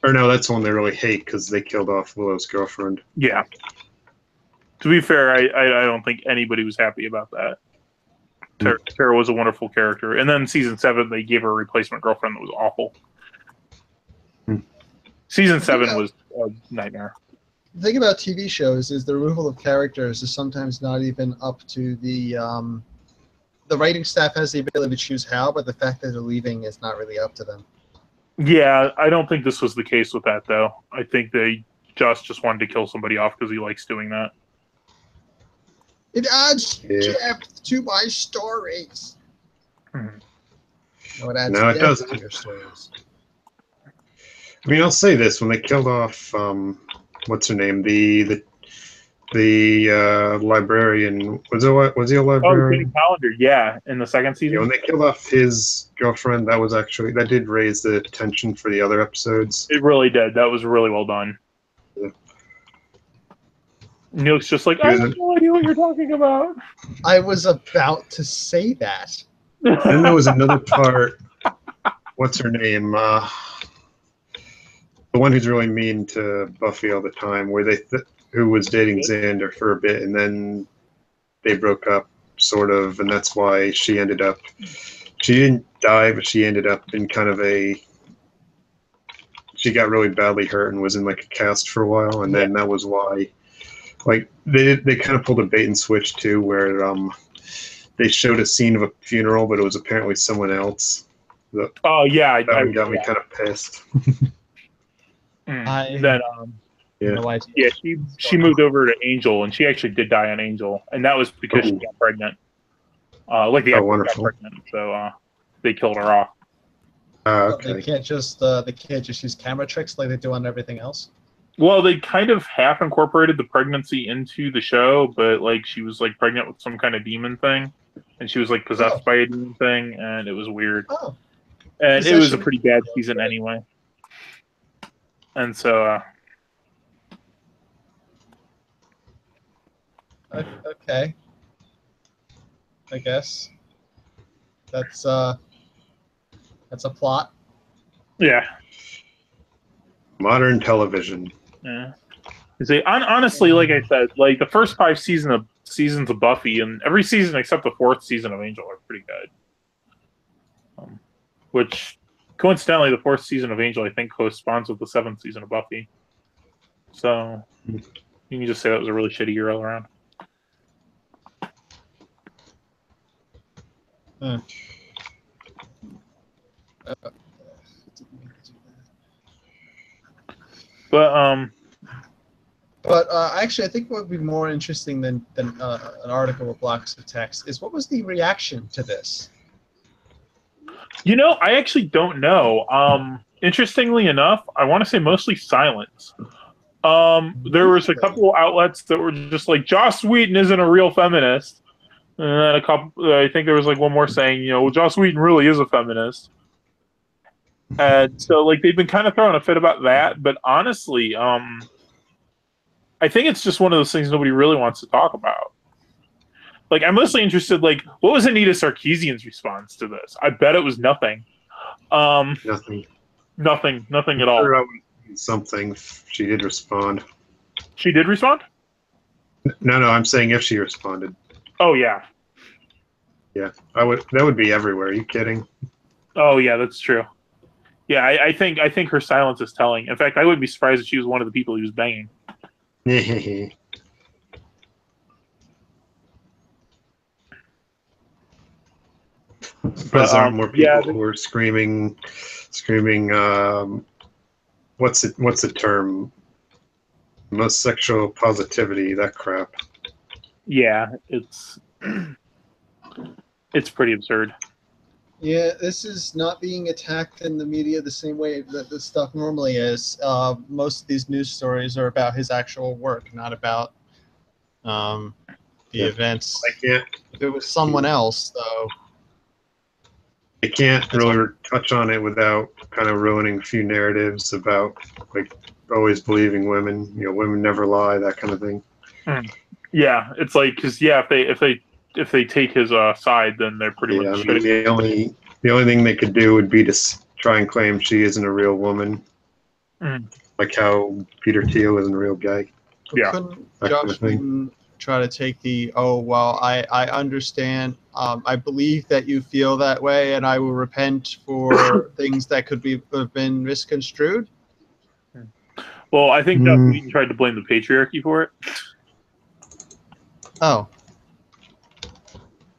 no, that's the one they really hate because they killed off Willow's girlfriend. Yeah. To be fair, I don't think anybody was happy about that. Tara was a wonderful character. And then season 7, they gave her a replacement girlfriend that was awful. Season 7 was a nightmare. The thing about TV shows is the removal of characters is sometimes not even up to the writing staff has the ability to choose how, but the fact that they're leaving is not really up to them. Yeah, I don't think this was the case with that, though. I think they just wanted to kill somebody off because he likes doing that. It adds depth to my stories. No, it doesn't. To your stories. I mean, I'll say this: when they killed off, what's her name, the librarian, was he a librarian? Oh, Calendar, yeah, in the 2nd season. Yeah, when they killed off his girlfriend, that did raise the tension for the other episodes. It really did. That was really well done. Yeah. Neil's just like, I have no idea what you're talking about. I was about to say that. Then there was another part. What's her name? The one who's really mean to Buffy all the time, where who was dating Xander for a bit, and then they broke up, sort of, and that's why she didn't die, but she ended up in kind of she got really badly hurt and was in like a cast for a while, and then that was why, like, they kind of pulled a bait and switch too, where they showed a scene of a funeral, but it was apparently someone else. Oh yeah, that got me kind of pissed. She moved over to Angel, and she actually did die on Angel, and that was because she got pregnant. Like the actress got pregnant, so they killed her off. Okay. They can't just use camera tricks like they do on everything else. Well, they kind of half incorporated the pregnancy into the show, but like she was like pregnant with some kind of demon thing, and she was like possessed by a demon thing, and it was weird. Oh. And it was a pretty bad season anyway. And so. Okay. I guess that's a plot. Yeah. Modern television. Yeah. You see, honestly, like I said, like the first 5 seasons of Buffy, and every season except the 4th season of Angel are pretty good. Which, coincidentally, the 4th season of Angel I think corresponds with the 7th season of Buffy. So you can just say that was a really shitty year all around. But actually, I think what would be more interesting than an article with blocks of text is what was the reaction to this? You know, I actually don't know. Interestingly enough, I want to say mostly silence. There was a couple of outlets that were just like, Joss Whedon isn't a real feminist. And then a couple, I think there was like one more saying, well, Joss Whedon really is a feminist. And so, like, they've been kind of throwing a fit about that. But honestly, I think it's just one of those things nobody really wants to talk about. Like, I'm mostly interested, like, what was Anita Sarkeesian's response to this? I bet it was nothing. Nothing. Nothing at all. Something. She did respond. She did respond? No, I'm saying if she responded. Oh, yeah. Yeah, that would be everywhere. Are you kidding? Oh, yeah, that's true. Yeah, I think her silence is telling. In fact, I wouldn't be surprised if she was one of the people he was banging. But there aren't more people who are screaming. What's the term? Most sexual positivity. That crap. Yeah, it's pretty absurd. Yeah, this is not being attacked in the media the same way that this stuff normally is. Most of these news stories are about his actual work, not about the events. If it was someone else, though. I can't really touch on it without kind of ruining a few narratives about, like, always believing women. Women never lie, that kind of thing. Yeah, it's like, because if they take his side, then they're pretty much. I mean, the only thing they could do would be to try and claim she isn't a real woman, like how Peter Thiel isn't a real guy. Yeah, couldn't Josh Whedon try to take the I understand. I believe that you feel that way, and I will repent for things that could have been misconstrued. Well, I think Josh Whedon tried to blame the patriarchy for it. Oh.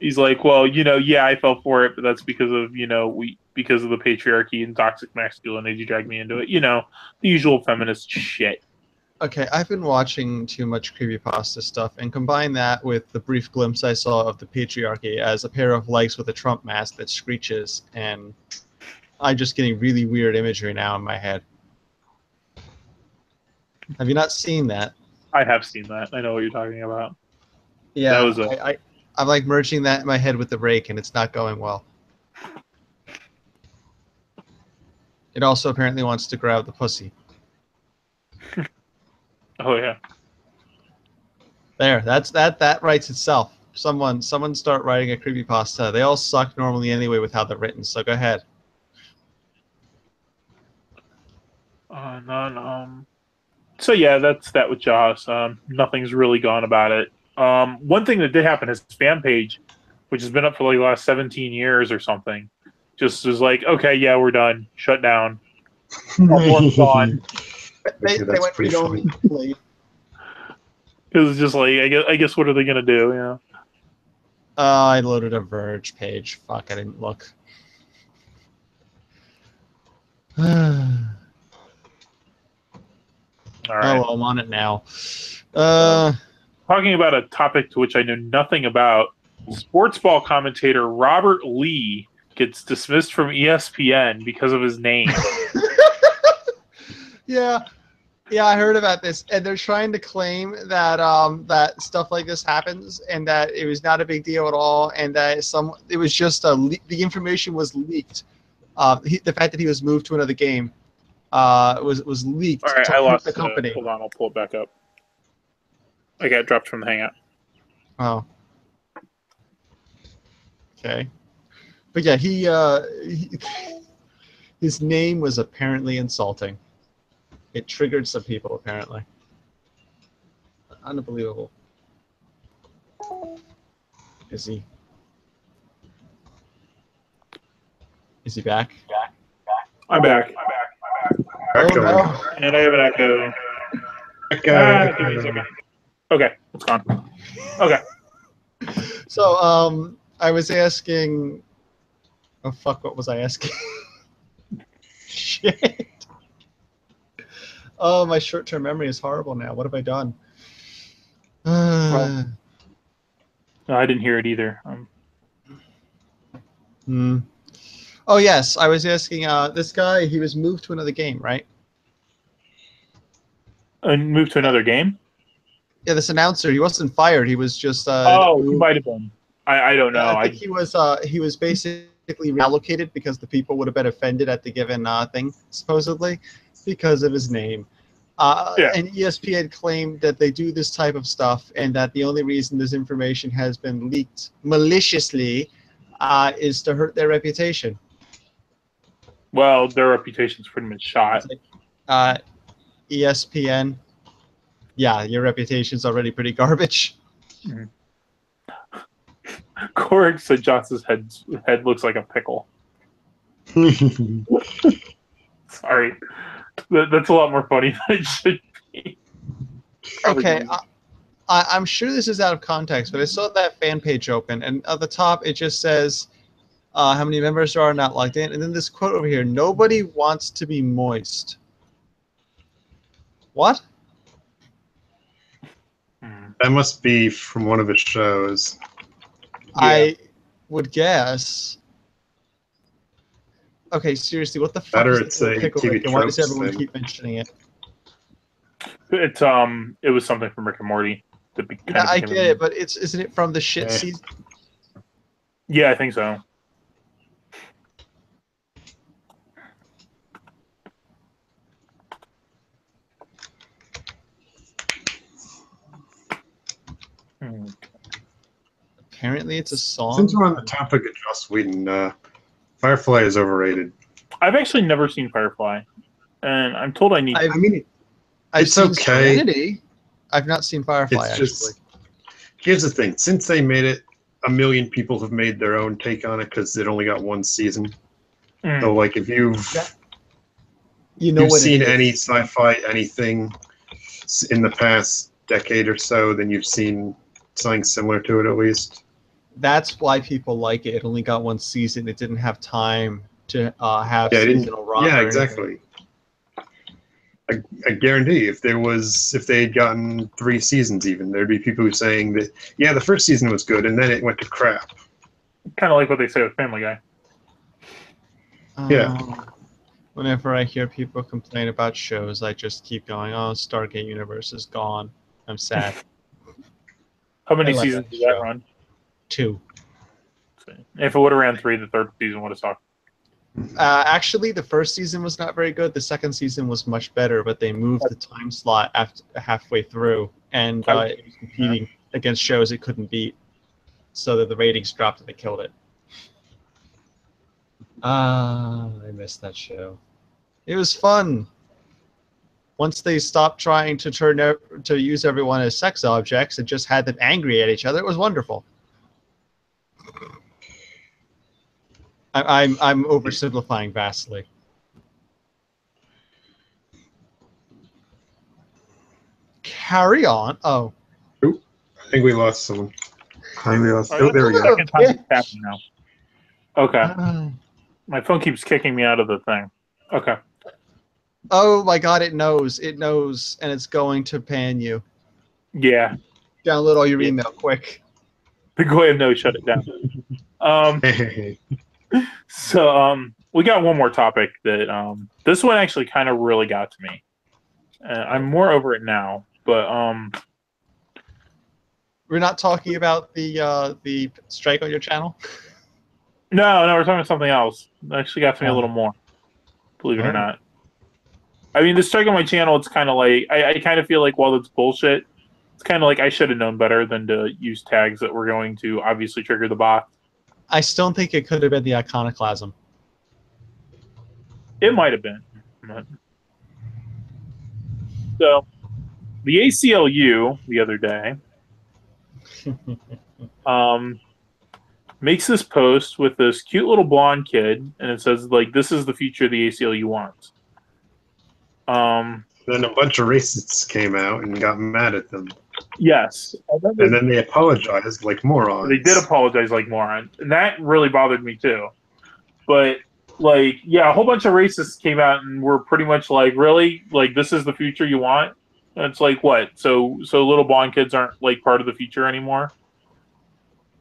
He's like, well, I fell for it, but that's because of, because of the patriarchy and toxic masculinity dragged me into it. The usual feminist shit. Okay, I've been watching too much creepypasta stuff, and combine that with the brief glimpse I saw of the patriarchy as a pair of legs with a Trump mask that screeches, and I'm just getting really weird imagery now in my head. Have you not seen that? I have seen that. I know what you're talking about. Yeah, that was I'm like merging that in my head with the rake, and it's not going well. It also apparently wants to grab the pussy. Oh yeah. There, that writes itself. Someone start writing a creepypasta. They all suck normally anyway with how they're written, so go ahead. So yeah, that's that with Joss. Nothing's really gone about it. One thing that did happen is his fan page, which has been up for like the last 17 years or something, just was like, okay, yeah, we're done. Shut down. Everyone's gone. They went read-only complete. It was just like, I guess what are they gonna do? Yeah. I loaded a Verge page. Fuck, I didn't look. All right. Oh, I'm on it now. Talking about a topic to which I know nothing about, sports ball commentator Robert Lee gets dismissed from ESPN because of his name. Yeah, I heard about this, and they're trying to claim that that stuff like this happens, and that it was not a big deal at all, and that it was just the information was leaked. The fact that he was moved to another game was leaked. All right, to I lost the company. Hold on, I'll pull it back up. I got dropped from the Hangout. Oh. Okay. But yeah, his name was apparently insulting. It triggered some people, apparently. Unbelievable. Is he back? I'm back. Echo. no. And I have an echo. Give me a second. Okay, it's gone. Okay. So, I was asking... Oh, fuck, what was I asking? Shit. Oh, my short-term memory is horrible now. What have I done? No, I didn't hear it either. Oh, yes. I was asking this guy, he was moved to another game, right? Moved to another game? Yeah, this announcer, he wasn't fired. He was just... he might have been. I don't know. I think he was basically reallocated because the people would have been offended at the given thing, supposedly, because of his name. And ESPN claimed that they do this type of stuff, and that the only reason this information has been leaked maliciously is to hurt their reputation. Well, their reputation's pretty much shot. ESPN, yeah, your reputation's already pretty garbage. Mm-hmm. Corey said Johnson's head looks like a pickle. Sorry. That's a lot more funny than it should be. Okay, I'm sure this is out of context, but I saw that fan page open, and at the top it just says how many members are not logged in, and then this quote over here, nobody wants to be moist. What? That must be from one of his shows. Yeah. I would guess. Okay, seriously, what the fuck is the pickle Rick, and why does everyone keep mentioning it? It was something from Rick and Morty. Yeah, I get it, but isn't it from the shit season? Yeah, I think so. Apparently, it's a song. Since we're on the topic of Joss Whedon, Firefly is overrated. I've actually never seen Firefly, and I'm told I need. I mean, it's okay. Serenity. I've not seen Firefly. It's just, here's the thing: since they made it, 1 million people have made their own take on it because it only got 1 season. So, like, if you've seen any sci-fi anything in the past decade or so, then you've seen something similar to it at least. That's why people like it. It only got 1 season. It didn't have time to have seasonal run. Yeah, exactly. I guarantee if they had gotten 3 seasons even, there'd be people who saying that, yeah, the first season was good and then it went to crap. Kind of like what they say with Family Guy. Yeah. Whenever I hear people complain about shows, I just keep going, oh, Stargate Universe is gone. I'm sad. How many seasons did that run? 2. If it would have ran 3, the 3rd season would have sucked. Actually, the first season was not very good. The second season was much better, but they moved the time slot halfway through, and it was competing against shows it couldn't beat, so that the ratings dropped and they killed it. I missed that show. It was fun. Once they stopped trying to use everyone as sex objects and just had them angry at each other, it was wonderful. I'm oversimplifying vastly. Carry on. Oh. Oop, I think we lost someone. There we go. Now. Okay. My phone keeps kicking me out of the thing. Okay. Oh my god, it knows. It knows, and it's going to pan you. Yeah. Download all your email quick. Go ahead and shut it down. So we got one more topic that this one actually kind of really got to me. I'm more over it now, but we're not talking about the strike on your channel. No, we're talking about something else. It actually got to me a little more, believe it or not. I mean, the strike on my channel, it's kind of like I kind of feel like while it's bullshit, it's kind of like I should have known better than to use tags that were going to obviously trigger the bot. I still think it could have been the iconoclasm. It might have been. So, the ACLU the other day makes this post with this cute little blonde kid, and it says, like, this is the future the ACLU wants. Then a bunch of racists came out and got mad at them. Yes. And then they apologized like morons. They did apologize like morons. And that really bothered me too. But, like, yeah, a whole bunch of racists came out and were pretty much like, really? Like, this is the future you want? And it's like, what? So little blonde kids aren't, like, part of the future anymore?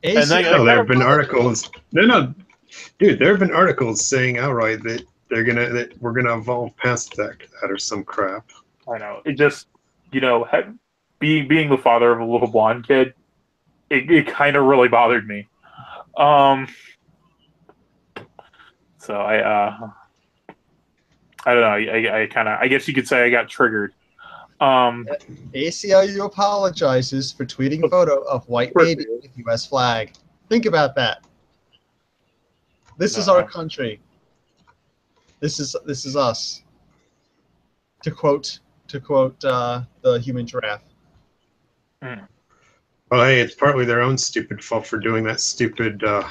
And there have been articles. No, dude, there have been articles saying outright that we're gonna evolve past that or some crap. I know. It just, you know, being the father of a little blonde kid, it kind of really bothered me. So I don't know. I guess you could say I got triggered. ACLU apologizes for tweeting a photo of white baby with U.S. flag. Think about that. This is our country. This is us. To quote the human giraffe. Mm. Well, hey, it's partly their own stupid fault for doing that stupid that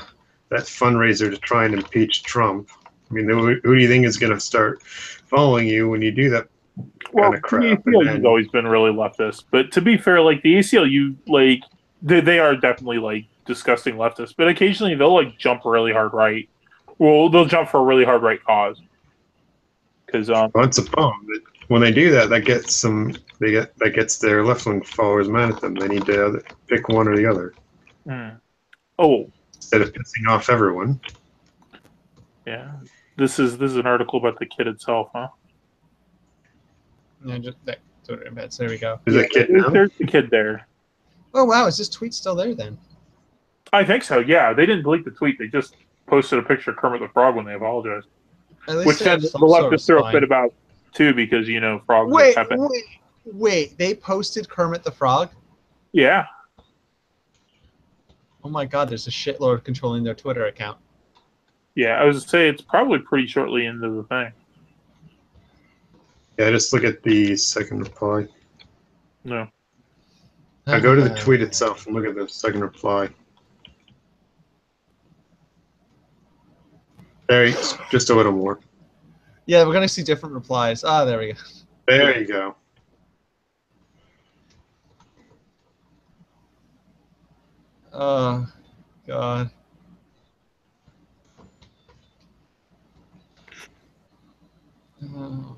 fundraiser to try and impeach Trump. I mean, who do you think is going to start following you when you do that kind of crap? The ACLU's always been really leftist, but to be fair, like the ACLU, like they are definitely like disgusting leftists, but occasionally they'll like jump really hard right. Well, they'll jump for a really hard right cause. Because that's a problem. When they do that, that gets their left wing followers mad at them. They need to pick one or the other. Mm. Oh, instead of pissing off everyone. Yeah, this is an article about the kid itself, huh? Yeah, just that. There we go. Is that kid now? There's the kid there. Oh wow, is this tweet still there then? I think so. Yeah, they didn't delete the tweet. They just posted a picture of Kermit the Frog when they apologized. Which then the leftists throw a bit about too, because you know frogs. Wait! They posted Kermit the Frog? Yeah. Oh my God! There's a shitload controlling their Twitter account. Yeah, I was gonna say it's probably pretty shortly into the thing. Yeah, just look at the second reply. No. Now go to the tweet itself and look at the second reply. There, just a little more. Yeah, we're gonna see different replies. Ah, there we go. There you go. Oh, God. Oh,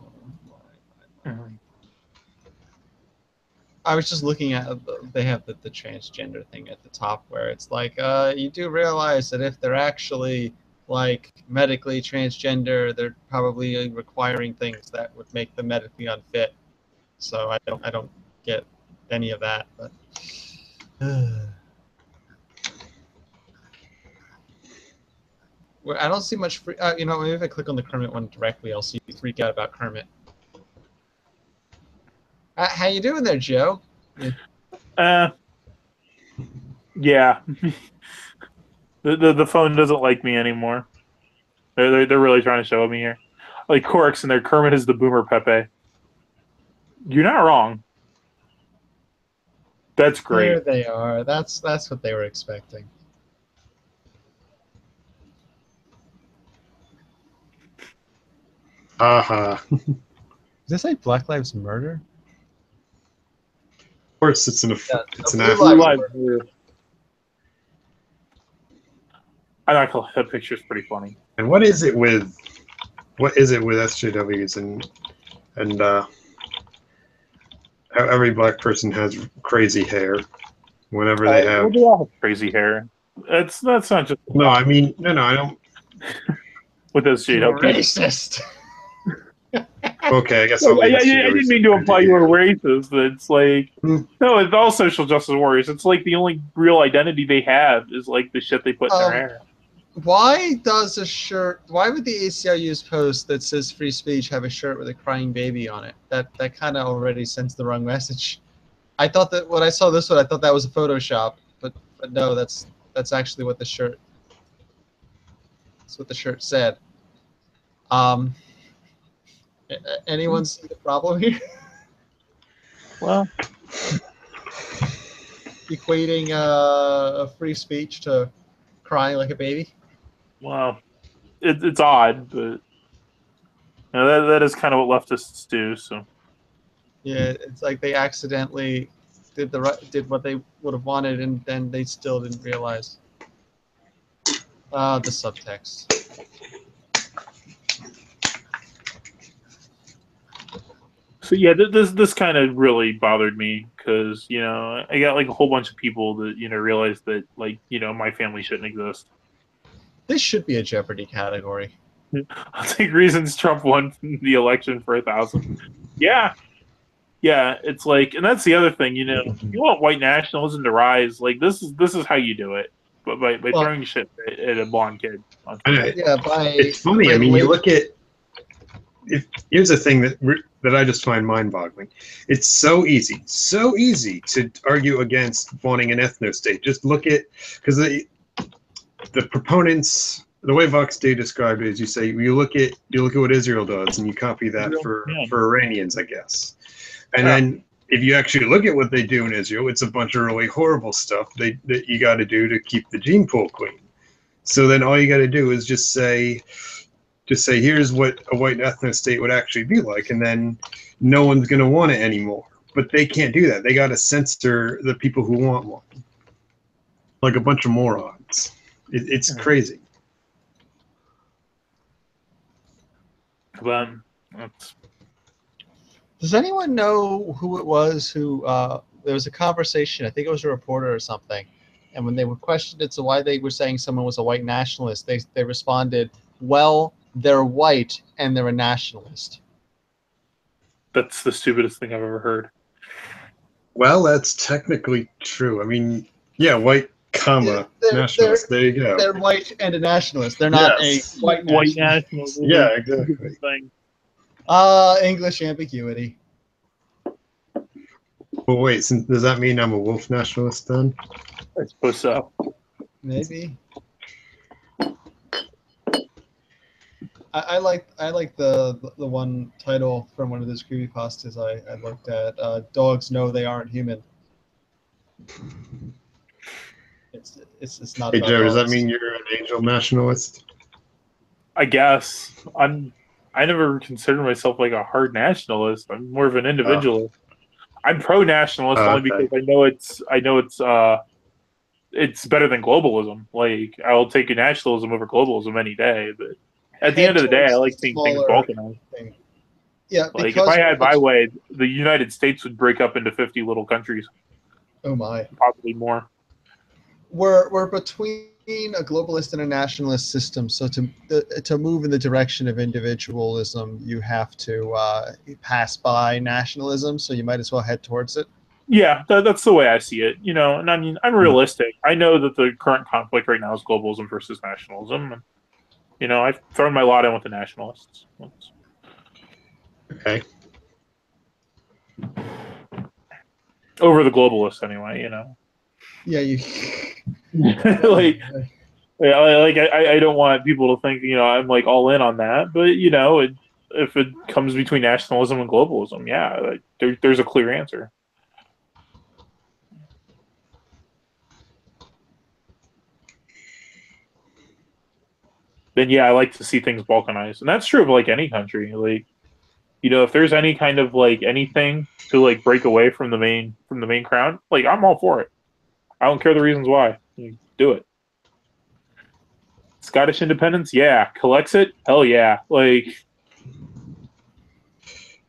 I was just looking at they have the transgender thing at the top where it's like you do realize that if they're actually like medically transgender, they're probably requiring things that would make them medically unfit. So I don't get any of that, but I don't see much free. You know, maybe if I click on the Kermit one directly, I'll see you freak out about Kermit. How you doing there, Joe? Yeah. The phone doesn't like me anymore. They're really trying to show me here. Like Corks and their Kermit is the Boomer Pepe. You're not wrong. That's great. There they are. That's what they were expecting. Aha. Does this say Black Lives Murder? Of course, it's an Blue Lives Murder. I like that picture's pretty funny. And what is it with SJWs and how every black person has crazy hair whenever they have. Well, they all have crazy hair. That's not just. No, I mean no, I don't. With those shade You're people. racist. Okay, I guess I didn't mean to imply you were racist. It's like no, it's all social justice warriors. It's like the only real identity they have is like the shit they put in their hair. Why does a shirt? Why would the ACLU's post that says free speech have a shirt with a crying baby on it? That kind of already sends the wrong message. I thought that when I saw this one, I thought that was a Photoshop, but no, that's actually what the shirt. That's what the shirt said. Anyone see the problem here? Well, equating a free speech to crying like a baby. Well, it's odd, but you know, that is kind of what leftists do. So yeah, it's like they accidentally did what they would have wanted, and then they still didn't realize. The subtext. So yeah, this kind of really bothered me because you know I got like a whole bunch of people that you know realized that like you know my family shouldn't exist. This should be a Jeopardy category. I'll take reasons Trump won the election for 1,000. Yeah, it's like, and that's the other thing. You know, you want white nationalism to rise. Like this is how you do it, but by throwing shit at a blonde kid. Yeah, it's funny. I mean, you look at. Here's the thing that I just find mind-boggling. It's so easy to argue against wanting an ethno-state. Just look at, because the proponents, the way Vox.D described it is, you say you look at what Israel does, and you copy that for Iranians, I guess. And then if you actually look at what they do in Israel, it's a bunch of really horrible stuff that you got to do to keep the gene pool clean. So then all you got to do is just say, here's what a white ethno-state would actually be like, and then no one's going to want it anymore. But they can't do that. They got to censor the people who want one. Like a bunch of morons. It's crazy. But does anyone know who it was who, there was a conversation, I think it was a reporter or something, and when they were questioned as to why they were saying someone was a white nationalist, they responded, well, they're white and they're a nationalist. That's the stupidest thing I've ever heard. Well, that's technically true. I mean, yeah, white, nationalist. There you go. They're white and a nationalist. They're not a white nationalist. Yeah, exactly. English ambiguity. Well, wait, does that mean I'm a wolf nationalist then? I suppose so. Maybe. I like the one title from one of those creepypastas I looked at. Dogs know they aren't human. It's not. Hey about Joe, dogs. does that mean you're an angel nationalist? I guess I never considered myself like a hard nationalist. I'm more of an individualist. I'm pro-nationalist only because I know it's better than globalism. Like I'll take a nationalism over globalism any day, but at the end of the day, I like seeing things balkanized. Yeah, like if I had my way, the United States would break up into 50 little countries. Oh my, possibly more. We're between a globalist and a nationalist system. So to move in the direction of individualism, you have to pass by nationalism. So you might as well head towards it. Yeah, that's the way I see it. You know, and I mean, I'm realistic. I know that the current conflict right now is globalism versus nationalism. And, you know, I've thrown my lot in with the nationalists. Okay. Over the globalists, anyway. You know. Yeah, you. I don't want people to think, you know, I'm like all in on that, but you know, if it comes between nationalism and globalism, yeah, there's a clear answer. Then yeah, I like to see things balkanized, and that's true of like any country. Like, you know, if there's any kind of like anything to like break away from the main crown, like I'm all for it. I don't care the reasons why. You do it. Scottish independence, yeah. Collects it, hell yeah. Like,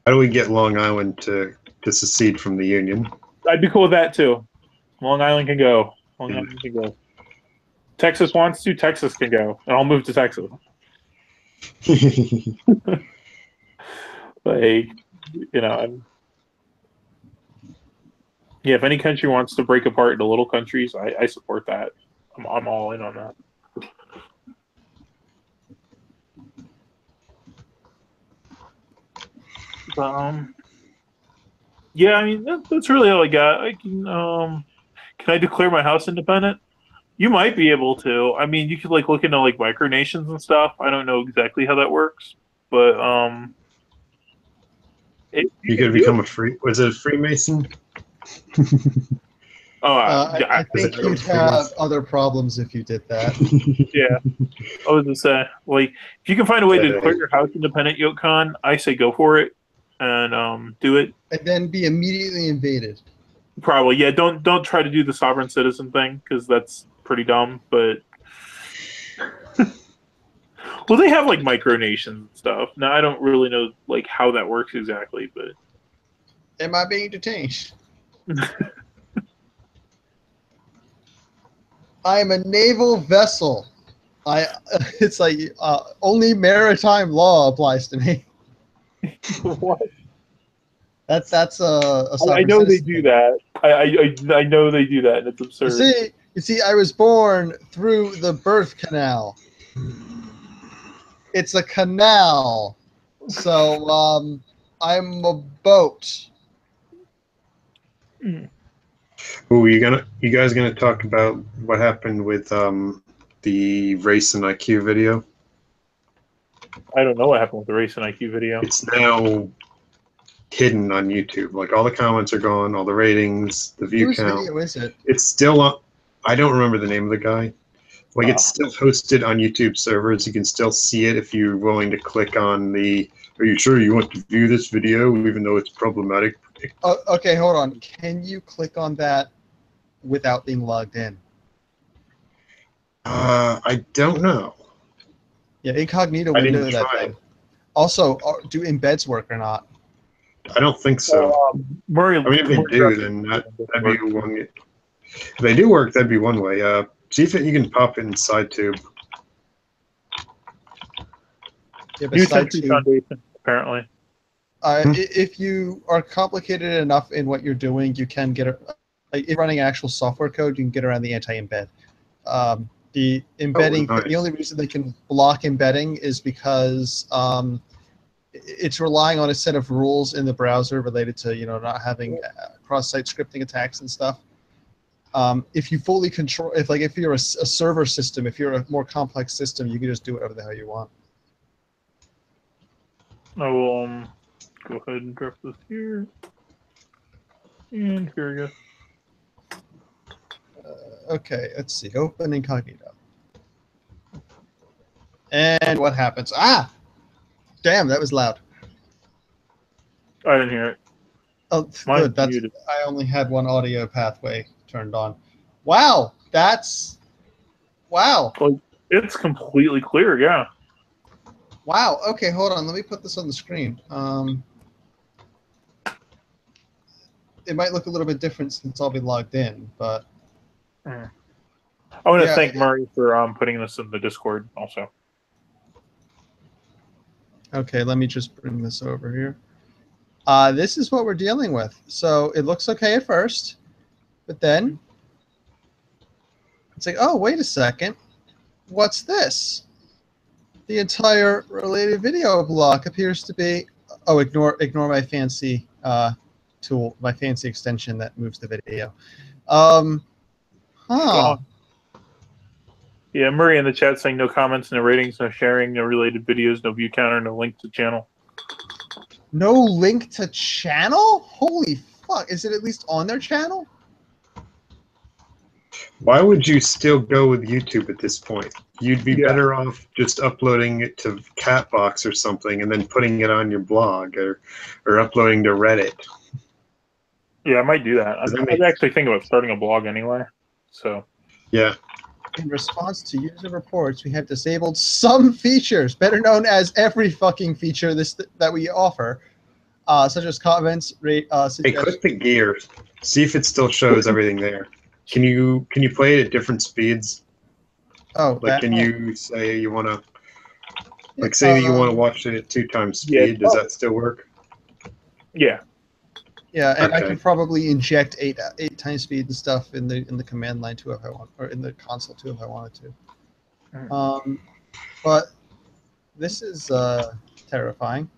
how do we get Long Island to secede from the Union? I'd be cool with that too. Long Island can go. Long Island can go. Texas wants to, Texas can go, and I'll move to Texas. Like, you know, yeah, if any country wants to break apart into little countries, I support that. I'm all in on that. Yeah, I mean that's really all I got. I can I declare my house independent? You might be able to. I mean, you could like look into like micronations and stuff. I don't know exactly how that works, but you could become was it a Freemason? I think you'd have other problems if you did that. Yeah, I was gonna say, like, if you can find a way to declare your house independent, Yokon, I say go for it and do it. And then be immediately invaded. Probably, yeah. Don't try to do the sovereign citizen thing because that's pretty dumb. But well, they have like micronations and stuff. Now I don't really know like how that works exactly, but am I being detained? I am a naval vessel. It's like only maritime law applies to me. What? That's a I know they do that. I know they do that, and it's absurd. You see, I was born through the birth canal. It's a canal, so I'm a boat. Ooh, you guys gonna talk about what happened with the race and IQ video? I don't know what happened with the race and IQ video. It's now hidden on YouTube. Like all the comments are gone, all the ratings, the view count. Whose video is it? It's still on. I don't remember the name of the guy. Like it's still hosted on YouTube servers. You can still see it if you're willing to click on the. Are you sure you want to view this video, even though it's problematic? Okay, hold on. Can you click on that without being logged in? I don't know. Yeah, incognito window that thing. Also, do embeds work or not? I don't think so. Murray, I mean, if they do, then that'd be one. If they do work, that'd be one way. See if you can pop it in SideTube. Yeah, New Century Foundation, apparently. If you are complicated enough in what you're doing, you can get if you're running actual software code, you can get around the anti-embed. The embedding, nice. The only reason they can block embedding is because it's relying on a set of rules in the browser related to not having cross-site scripting attacks and stuff. If you fully control, if you're a server system, if you're a more complex system, you can just do whatever the hell you want. I will go ahead and drop this here, and here we go. Okay, let's see. Open incognito. And what happens? Ah! Damn, that was loud. I didn't hear it. Oh, Mine's good. muted. I only had one audio pathway turned on. Wow, wow. Well, it's completely clear, yeah. Wow. Okay, hold on. Let me put this on the screen. It might look a little bit different since I'll be logged in, but. I want to thank Murray for putting this in the Discord also. Okay, let me just bring this over here. This is what we're dealing with. So it looks okay at first, but then it's like, oh, wait a second. What's this? The entire related video block appears to be, oh, ignore my fancy tool, my fancy extension that moves the video. Yeah, Murray in the chat saying no comments, no ratings, no sharing, no related videos, no view counter, no link to channel. No link to channel? Holy fuck. Is it at least on their channel? Why would you still go with YouTube at this point? You'd be better off just uploading it to Catbox or something and then putting it on your blog or uploading to Reddit. Yeah, I might do that. I'm actually thinking about starting a blog anyway. So. Yeah. In response to user reports, we have disabled some features, better known as every fucking feature that we offer, such as comments, rate, Hey, click the gear. See if it still shows everything there. Can you play it at different speeds? Oh, like, can you say you want to, like, say that you want to watch it at 2 times speed? Does that still work? Yeah. Yeah, and I Okay. can probably inject 8 times speed and stuff in the command line too if I want, or in the console too if I wanted to. But this is terrifying.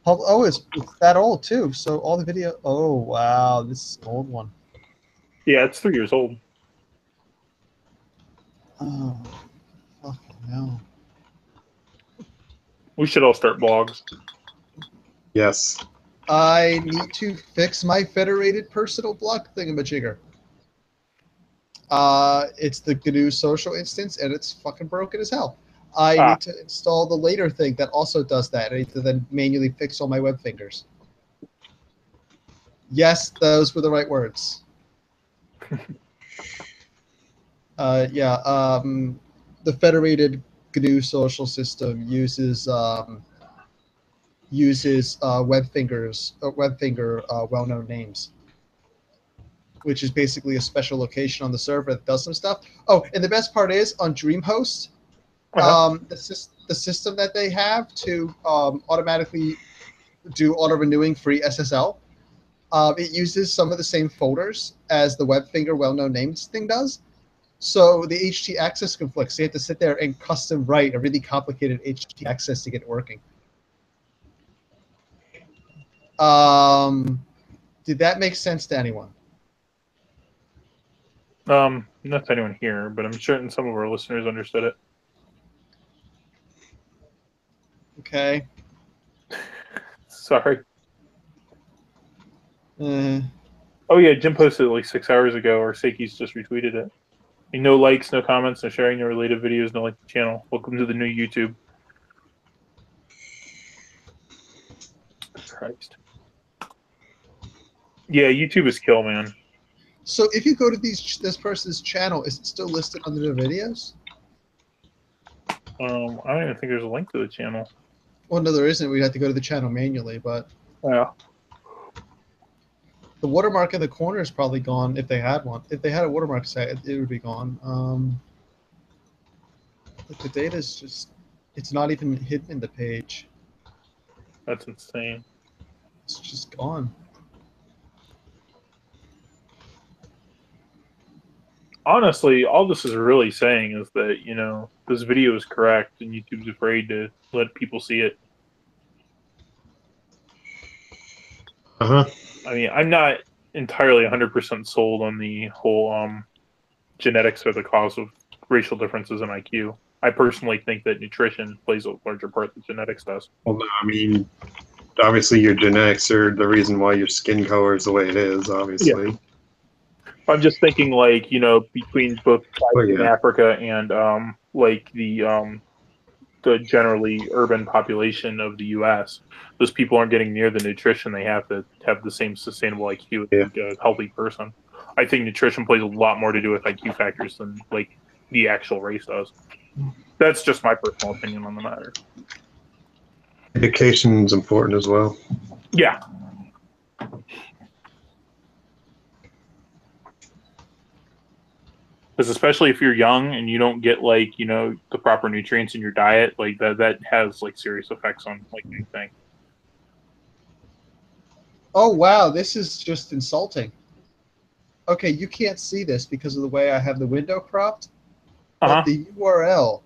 Oh, it's that old too. So all the video. Oh wow, this is an old one. Yeah, it's 3 years old. Oh, fucking hell. We should all start blogs. Yes. I need to fix my federated personal block thingamajigger. It's the GNU social instance, and it's fucking broken as hell. I need to install the later thing that also does that. I need to then manually fix all my web fingers. Yes, those were the right words. The federated GNU social system uses webfinger well-known names, which is basically a special location on the server that does some stuff. Oh, and the best part is on DreamHost, the system that they have to automatically do auto-renewing free SSL, it uses some of the same folders as the webfinger well-known names thing does. So the HT access conflicts. So you have to sit there and custom write a really complicated HT access to get it working. Did that make sense to anyone? Not to anyone here, but I'm certain some of our listeners understood it. Okay. Sorry. Uh, Oh yeah, Jim posted it like 6 hours ago, or Seki's just retweeted it. No likes, no comments, no sharing, no related videos, no like the channel. Welcome to the new YouTube. Christ. Yeah, YouTube is kill, man. so if you go to this person's channel, is it still listed under their videos? I don't even think there's a link to the channel. Well, no, there isn't. We'd have to go to the channel manually, but Yeah. the watermark in the corner is probably gone if they had one. If they had a watermark set, it would be gone. But the data is just—it's not even hidden in the page. That's insane. It's just gone. Honestly, all this is really saying is that, this video is correct and YouTube's afraid to let people see it. Uh-huh. I mean, I'm not entirely 100% sold on the whole genetics are the cause of racial differences in IQ. I personally think that nutrition plays a larger part than genetics does. Well, no, I mean, obviously your genetics are the reason why your skin color is the way it is, obviously. Yeah. I'm just thinking, between both in Africa and the generally urban population of the U.S., those people aren't getting near the nutrition they have to have the same sustainable IQ as a healthy person. I think nutrition plays a lot more to do with IQ factors than the actual race does. That's just my personal opinion on the matter. Education is important as well. Yeah. Because especially if you're young and you don't get the proper nutrients in your diet, that has serious effects on anything. Oh wow, this is just insulting. Okay, you can't see this because of the way I have the window cropped, but the URL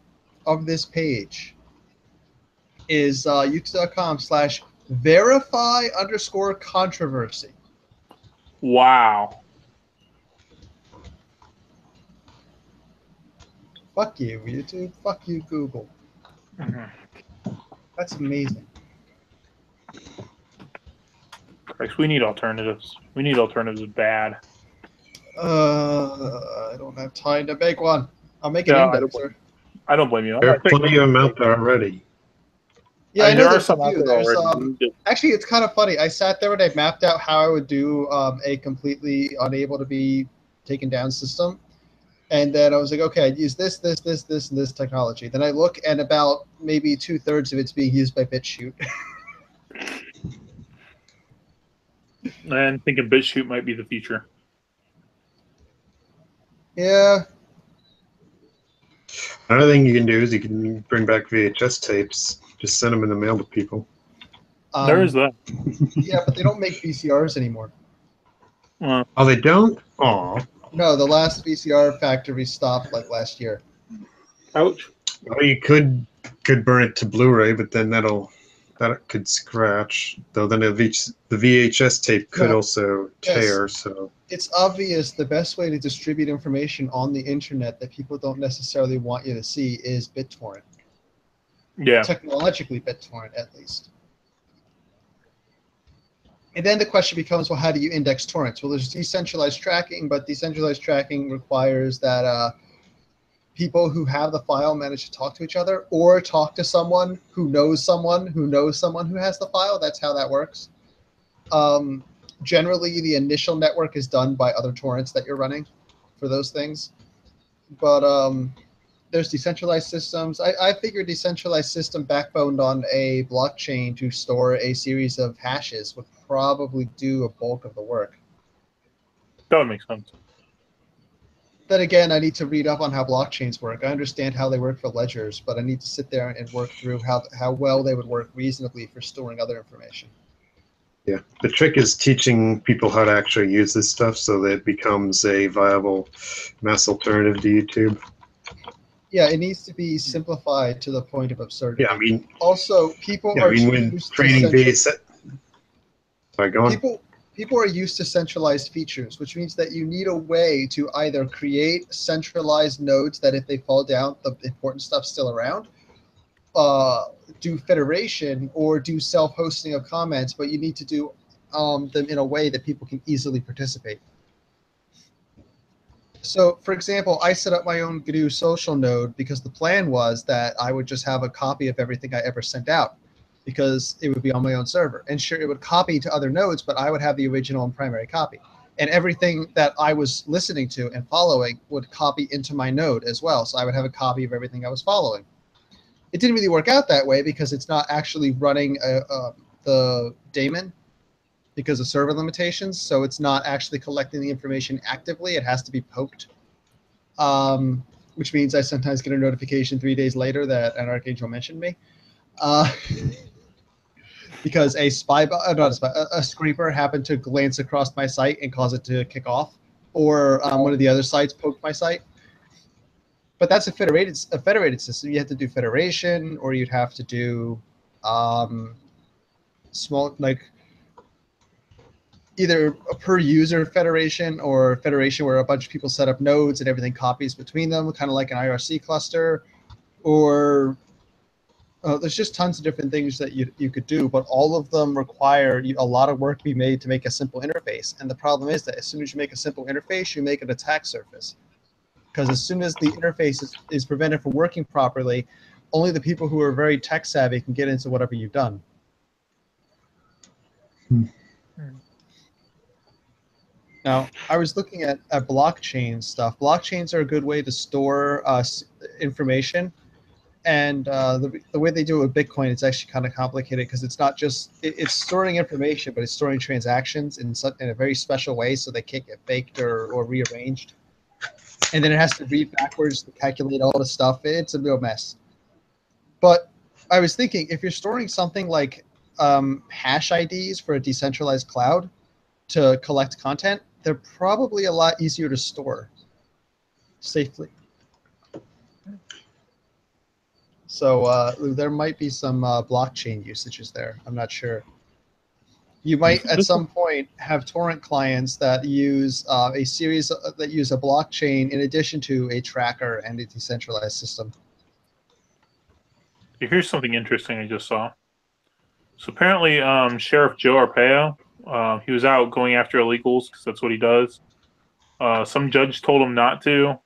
of this page is youtube.com/verify_controversy. Wow. Fuck you, YouTube. Fuck you, Google. That's amazing. Christ, we need alternatives. We need alternatives bad. I don't have time to make one. I'll make an indexer. I don't blame you. There are plenty of them out there already. Yeah, I know there are there's some a few. out there There's, already. actually, it's kind of funny. I sat there and I mapped out how I would do a completely unable to be taken down system. And then I was like, okay, I'd use this, and this technology. Then I look, and about maybe 2/3 of it's being used by BitChute. And thinking BitChute might be the future. Yeah. Another thing you can do is you can bring back VHS tapes. Just send them in the mail to people. There is that. Yeah, but they don't make VCRs anymore. Oh, they don't? Aw. No, the last VCR factory stopped like last year. Ouch. Well, you could burn it to Blu-ray, but then that could scratch. Though then the VHS tape could also tear. Yes. So It's obvious the best way to distribute information on the internet that people don't necessarily want you to see is BitTorrent. Yeah. Technologically BitTorrent, at least. And then the question becomes, well, how do you index torrents? Well, there's decentralized tracking, but decentralized tracking requires that people who have the file manage to talk to each other or talk to someone who knows someone who knows someone who has the file. That's how that works. Generally, the initial network is done by other torrents that you're running for those things. But there's decentralized systems. I figure decentralized system backboned on a blockchain to store a series of hashes would probably do a bulk of the work. That would make sense. Then again, I need to read up on how blockchains work. I understand how they work for ledgers, but I need to sit there and work through how well they would work reasonably for storing other information. yeah, the trick is teaching people how to actually use this stuff so that it becomes a viable mass alternative to YouTube. Yeah, it needs to be simplified to the point of absurdity. Yeah, I mean, also people yeah, are I mean, when used training to base. Sorry, go on. People are used to centralized features, which means that you need a way to either create centralized nodes that if they fall down, the important stuff's still around, do federation, or do self-hosting of comments, but you need to do them in a way that people can easily participate. So, for example, I set up my own GNU social node because the plan was that I would just have a copy of everything I ever sent out, because it would be on my own server. And sure, it would copy to other nodes, but I would have the original and primary copy. And everything that I was listening to and following would copy into my node as well. So I would have a copy of everything I was following. It didn't really work out that way because it's not actually running the daemon because of server limitations. So it's not actually collecting the information actively. It has to be poked, which means I sometimes get a notification 3 days later that an Archangel mentioned me. Because a scraper happened to glance across my site and cause it to kick off, or one of the other sites poked my site. But that's a federated system. You have to do federation, or you'd have to do small, like either a per user federation or federation where a bunch of people set up nodes and everything copies between them, kind of like an IRC cluster, or there's just tons of different things that you could do, but all of them require a lot of work to be made to make a simple interface. And the problem is that as soon as you make a simple interface, you make an attack surface. Because as soon as the interface is prevented from working properly, only the people who are very tech savvy can get into whatever you've done. Now, I was looking at blockchain stuff. Blockchains are a good way to store information. And the way they do it with Bitcoin, it's actually kind of complicated because it's not just it's storing information, but it's storing transactions in a very special way, so they can't get faked or rearranged. And then it has to read backwards to calculate all the stuff. It's a real mess. But I was thinking, if you're storing something like hash IDs for a decentralized cloud to collect content, they're probably a lot easier to store safely. So there might be some blockchain usages there. I'm not sure. You might at some point have torrent clients that use a series that use a blockchain in addition to a tracker and a decentralized system. Here's something interesting I just saw. So apparently, Sheriff Joe Arpaio, he was out going after illegals because that's what he does. Some judge told him not to.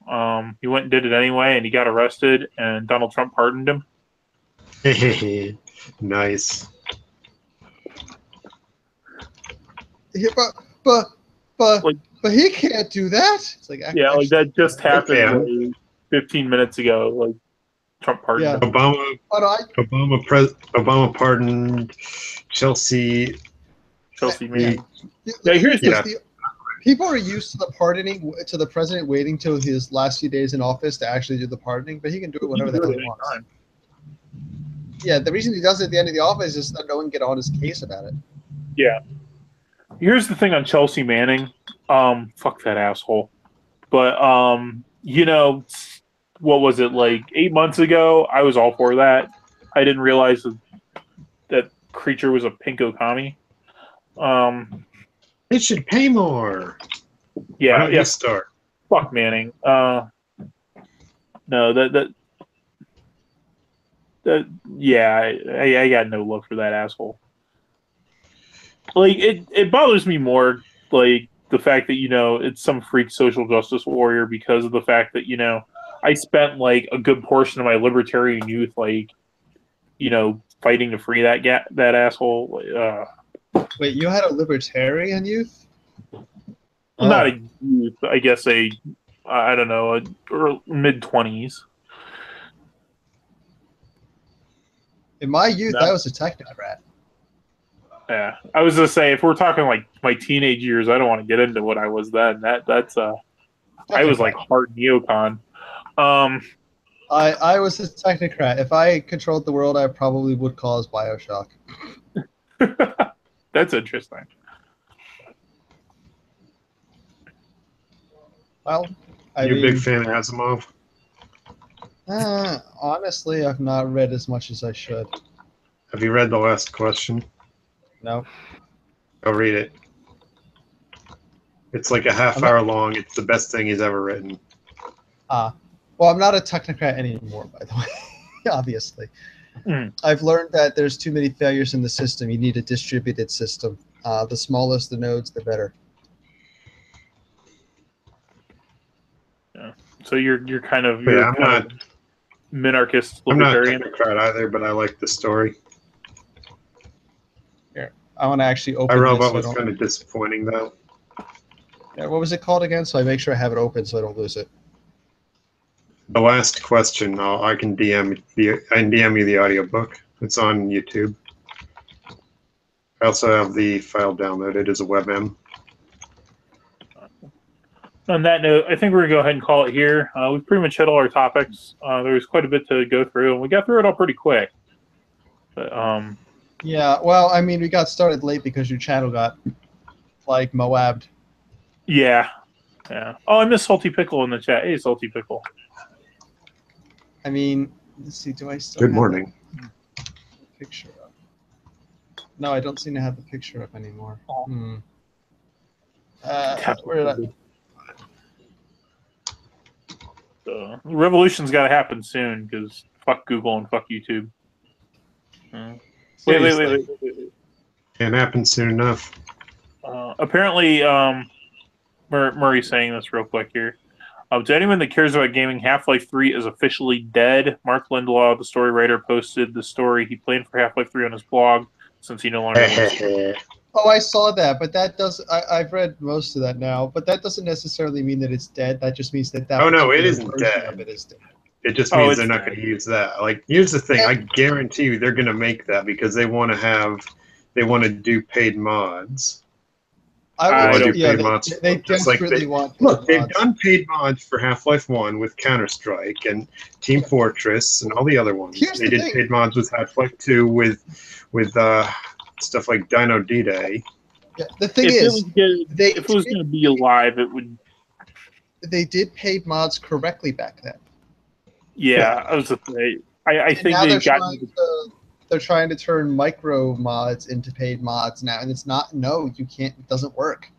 He went and did it anyway, and he got arrested, and Donald Trump pardoned him. Nice. Yeah, but he can't do that. It's like, yeah, like that just happened like 15 minutes ago. Like Trump pardoned him. Obama pardoned Chelsea. Man. Yeah, here's People are used to the pardoning, to the president waiting till his last few days in office to actually do the pardoning, but he can do it whenever the hell he wants. Yeah, the reason he does it at the end of the office is that no one can get on his case about it. Yeah. Here's the thing on Chelsea Manning. Fuck that asshole. But you know, what was it, like 8 months ago? I was all for that. I didn't realize that creature was a pink okami. It should pay more. Yeah, yeah. Start. Fuck Manning. No, yeah, I got no love for that asshole. Like, it bothers me more, like, the fact that, you know, it's some freak social justice warrior because of the fact that, you know, I spent, like, a good portion of my libertarian youth, like, you know, fighting to free that asshole. Wait, you had a libertarian youth? Not a youth, I guess I don't know, mid-20s. In my youth, I was a technocrat. Yeah, I was gonna say, if we're talking like my teenage years, I don't want to get into what I was then. That's I was like hard neocon. I was a technocrat. If I controlled the world, I probably would cause Bioshock. That's interesting. Well, You're a big fan of Asimov? Honestly, I've not read as much as I should. Have you read The Last Question? No. Go read it. It's like a half-hour long. It's the best thing he's ever written. Well, I'm not a technocrat anymore, by the way. Obviously. I've learned that there's too many failures in the system. You need a distributed system. The smallest the nodes, the better. Yeah. So you're kind of I'm not minarchist libertarian. I'm not a technocrat either, but I like the story. Here, I want to actually open. iRobot was kind of disappointing though. Yeah, what was it called again? So I make sure I have it open so I don't lose it. The Last Question. I can DM you the audiobook. It's on YouTube. I also have the file downloaded as a WebM. On that note, I think we're going to go ahead and call it here. We've pretty much hit all our topics. There was quite a bit to go through, and we got through it all pretty quick. But, yeah, well, I mean, we got started late because your channel got, like, Moabbed. Yeah. Yeah. Oh, I miss Salty Pickle in the chat. Hey, Salty Pickle. I mean, let's see, do I still Good morning. Have the picture up? No, I don't seem to have the picture up anymore. Oh. Where did I... Revolution's got to happen soon because fuck Google and fuck YouTube. Wait. Can't happen soon enough. Apparently, Murray's saying this real quick here. To anyone that cares about gaming, Half-Life 3 is officially dead. Mark Lindelof, the story writer, posted the story he planned for Half-Life 3 on his blog since he no longer wants to. Oh, I saw that, but that does. I've read most of that now, but that doesn't necessarily mean that it's dead. That just means that Oh no, it isn't dead. It is dead. It just means they're not going to use that. Like, here's the thing: I guarantee you, they're going to make that because they want to do paid mods. They desperately want. Look, they've done paid mods for Half-Life 1 with Counter-Strike and Team Fortress and all the other ones. They did paid mods with Half-Life 2 with stuff like Dino D-Day. Yeah, the thing is, if it was going to be alive, it would. They did paid mods correctly back then. Yeah, I was going to say. I think they're trying to turn micro mods into paid mods now, and it's not. No, you can't. It doesn't work.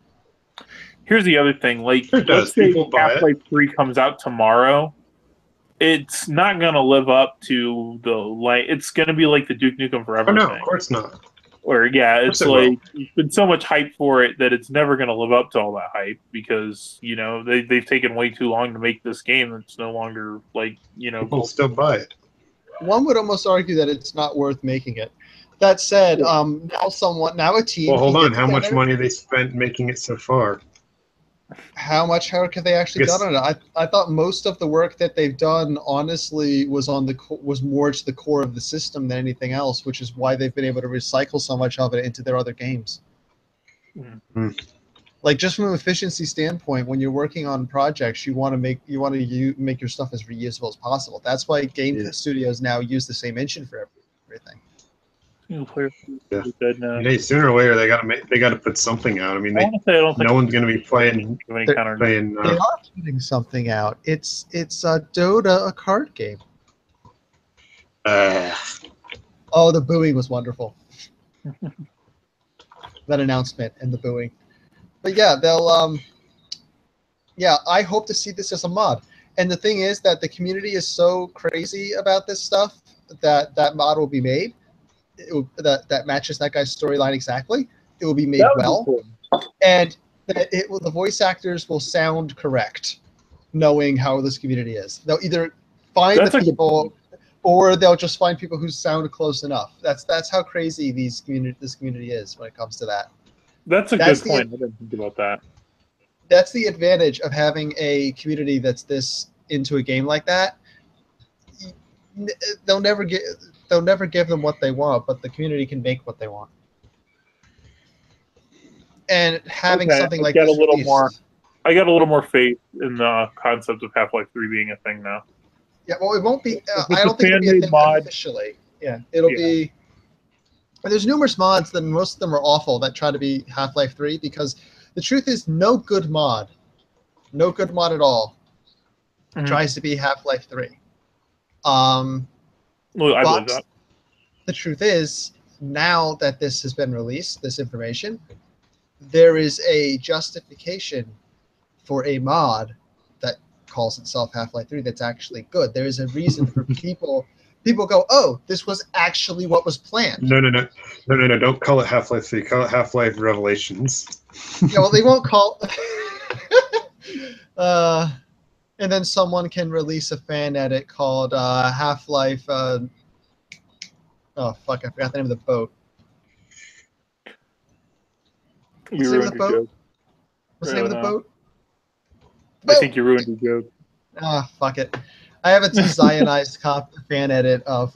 Here's the other thing. Like, let's say Half-Life 3 comes out tomorrow. It's not going to live up to the It's going to be like the Duke Nukem Forever thing. Of course not. Or it's like there's been so much hype for it that it's never going to live up to all that hype because they've taken way too long to make this game. That's no longer people still buy it. One would almost argue that it's not worth making it. That said, now a team. Well, hold on. How much money they spent making it so far? How much work have they actually done on it? I thought most of the work that they've done, honestly, was more to the core of the system than anything else, which is why they've been able to recycle so much of it into their other games. Like just from an efficiency standpoint, when you're working on projects, you want to make your stuff as reusable as possible. That's why game studios now use the same engine for everything. Yeah. Sooner or later they got to put something out. I mean, no one's going to be playing. They are putting something out. It's Dota, a card game. Oh, the booing was wonderful. That announcement and the booing. But yeah, they'll I hope to see this as a mod. And the thing is that the community is so crazy about this stuff that that mod will be made. That matches that guy's storyline exactly. It will be made well, and that the voice actors will sound correct, knowing how this community is. They'll either find the people, or they'll just find people who sound close enough. That's how crazy this community is when it comes to that. That's a good point. I didn't think about that. That's the advantage of having a community that's this into a game like that. They'll never give them what they want, but the community can make what they want. And having something like this I got a little more faith in the concept of Half-Life 3 being a thing now. Yeah, well, it won't be. I don't think it'll be a thing officially. Yeah, it'll be. There's numerous mods that most of them are awful that try to be Half-Life 3 because the truth is no good mod at all tries to be Half-Life 3. Well, I believe that. The truth is, now that this has been released, this information, there is a justification for a mod that calls itself Half-Life 3 that's actually good. There is a reason for people go, oh, this was actually what was planned. No. Don't call it Half-Life 3. Call it Half-Life Revelations. Yeah, well, they won't call... and then someone can release a fan edit called Half-Life... oh, fuck, I forgot the name of the boat. What's the name of the boat? What's the name of the boat? I think you ruined your joke. Ah, fuck it. I have a Zionized fan edit of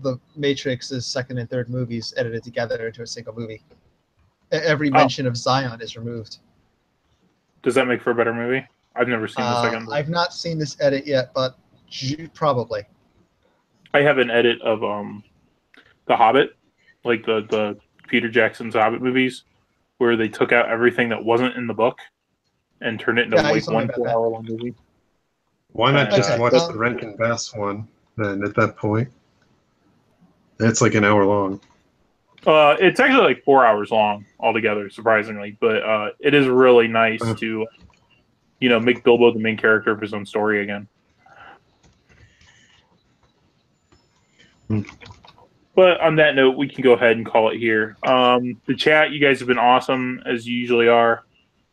the Matrix's second and third movies edited together into a single movie. Every mention of Zion is removed. Does that make for a better movie? I've never seen the second movie. I've not seen this edit yet, but probably. I have an edit of The Hobbit, like the Peter Jackson's Hobbit movies, where they took out everything that wasn't in the book and turned it into like 1 4-hour-long movie. Why not just watch the Rankin Bass one then at that point? It's like an hour long. It's actually like 4 hours long altogether, surprisingly. But it is really nice to, make Bilbo the main character of his own story again. But on that note, we can go ahead and call it here. The chat, you guys have been awesome, as you usually are.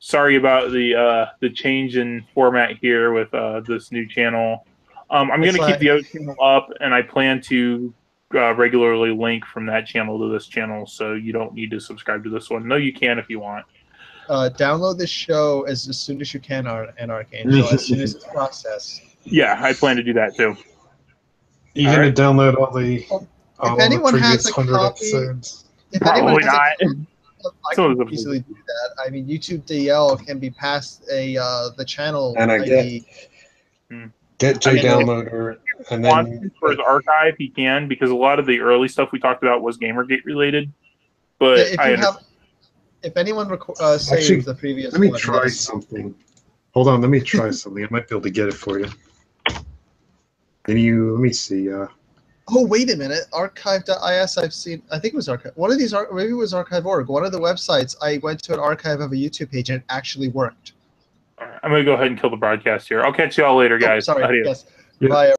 Sorry about the change in format here with this new channel. I'm going to keep the other channel up, and I plan to regularly link from that channel to this channel, so you don't need to subscribe to this one. No, you can if you want. Download this show as soon as you can, Arcane. So as soon as it's processed. Yeah, I plan to do that too. You're going to download all the anyone has a copy, episodes? Probably not. I can easily do that. I mean, YouTube DL can be passed the channel and ID. Get J downloader, and then for his archive, he can, because a lot of the early stuff we talked about was Gamergate related. But if anyone saves the previous, let me try something. Hold on, let me try something. I might be able to get it for you. Let me see. Oh, wait a minute. Archive.is, I've seen, I think it was Archive. One of these, maybe it was Archive.org. One of the websites, I went to an archive of a YouTube page and it actually worked. All right, I'm going to go ahead and kill the broadcast here. I'll catch you all later, guys. Sorry. Adios. Yes. Bye, everyone.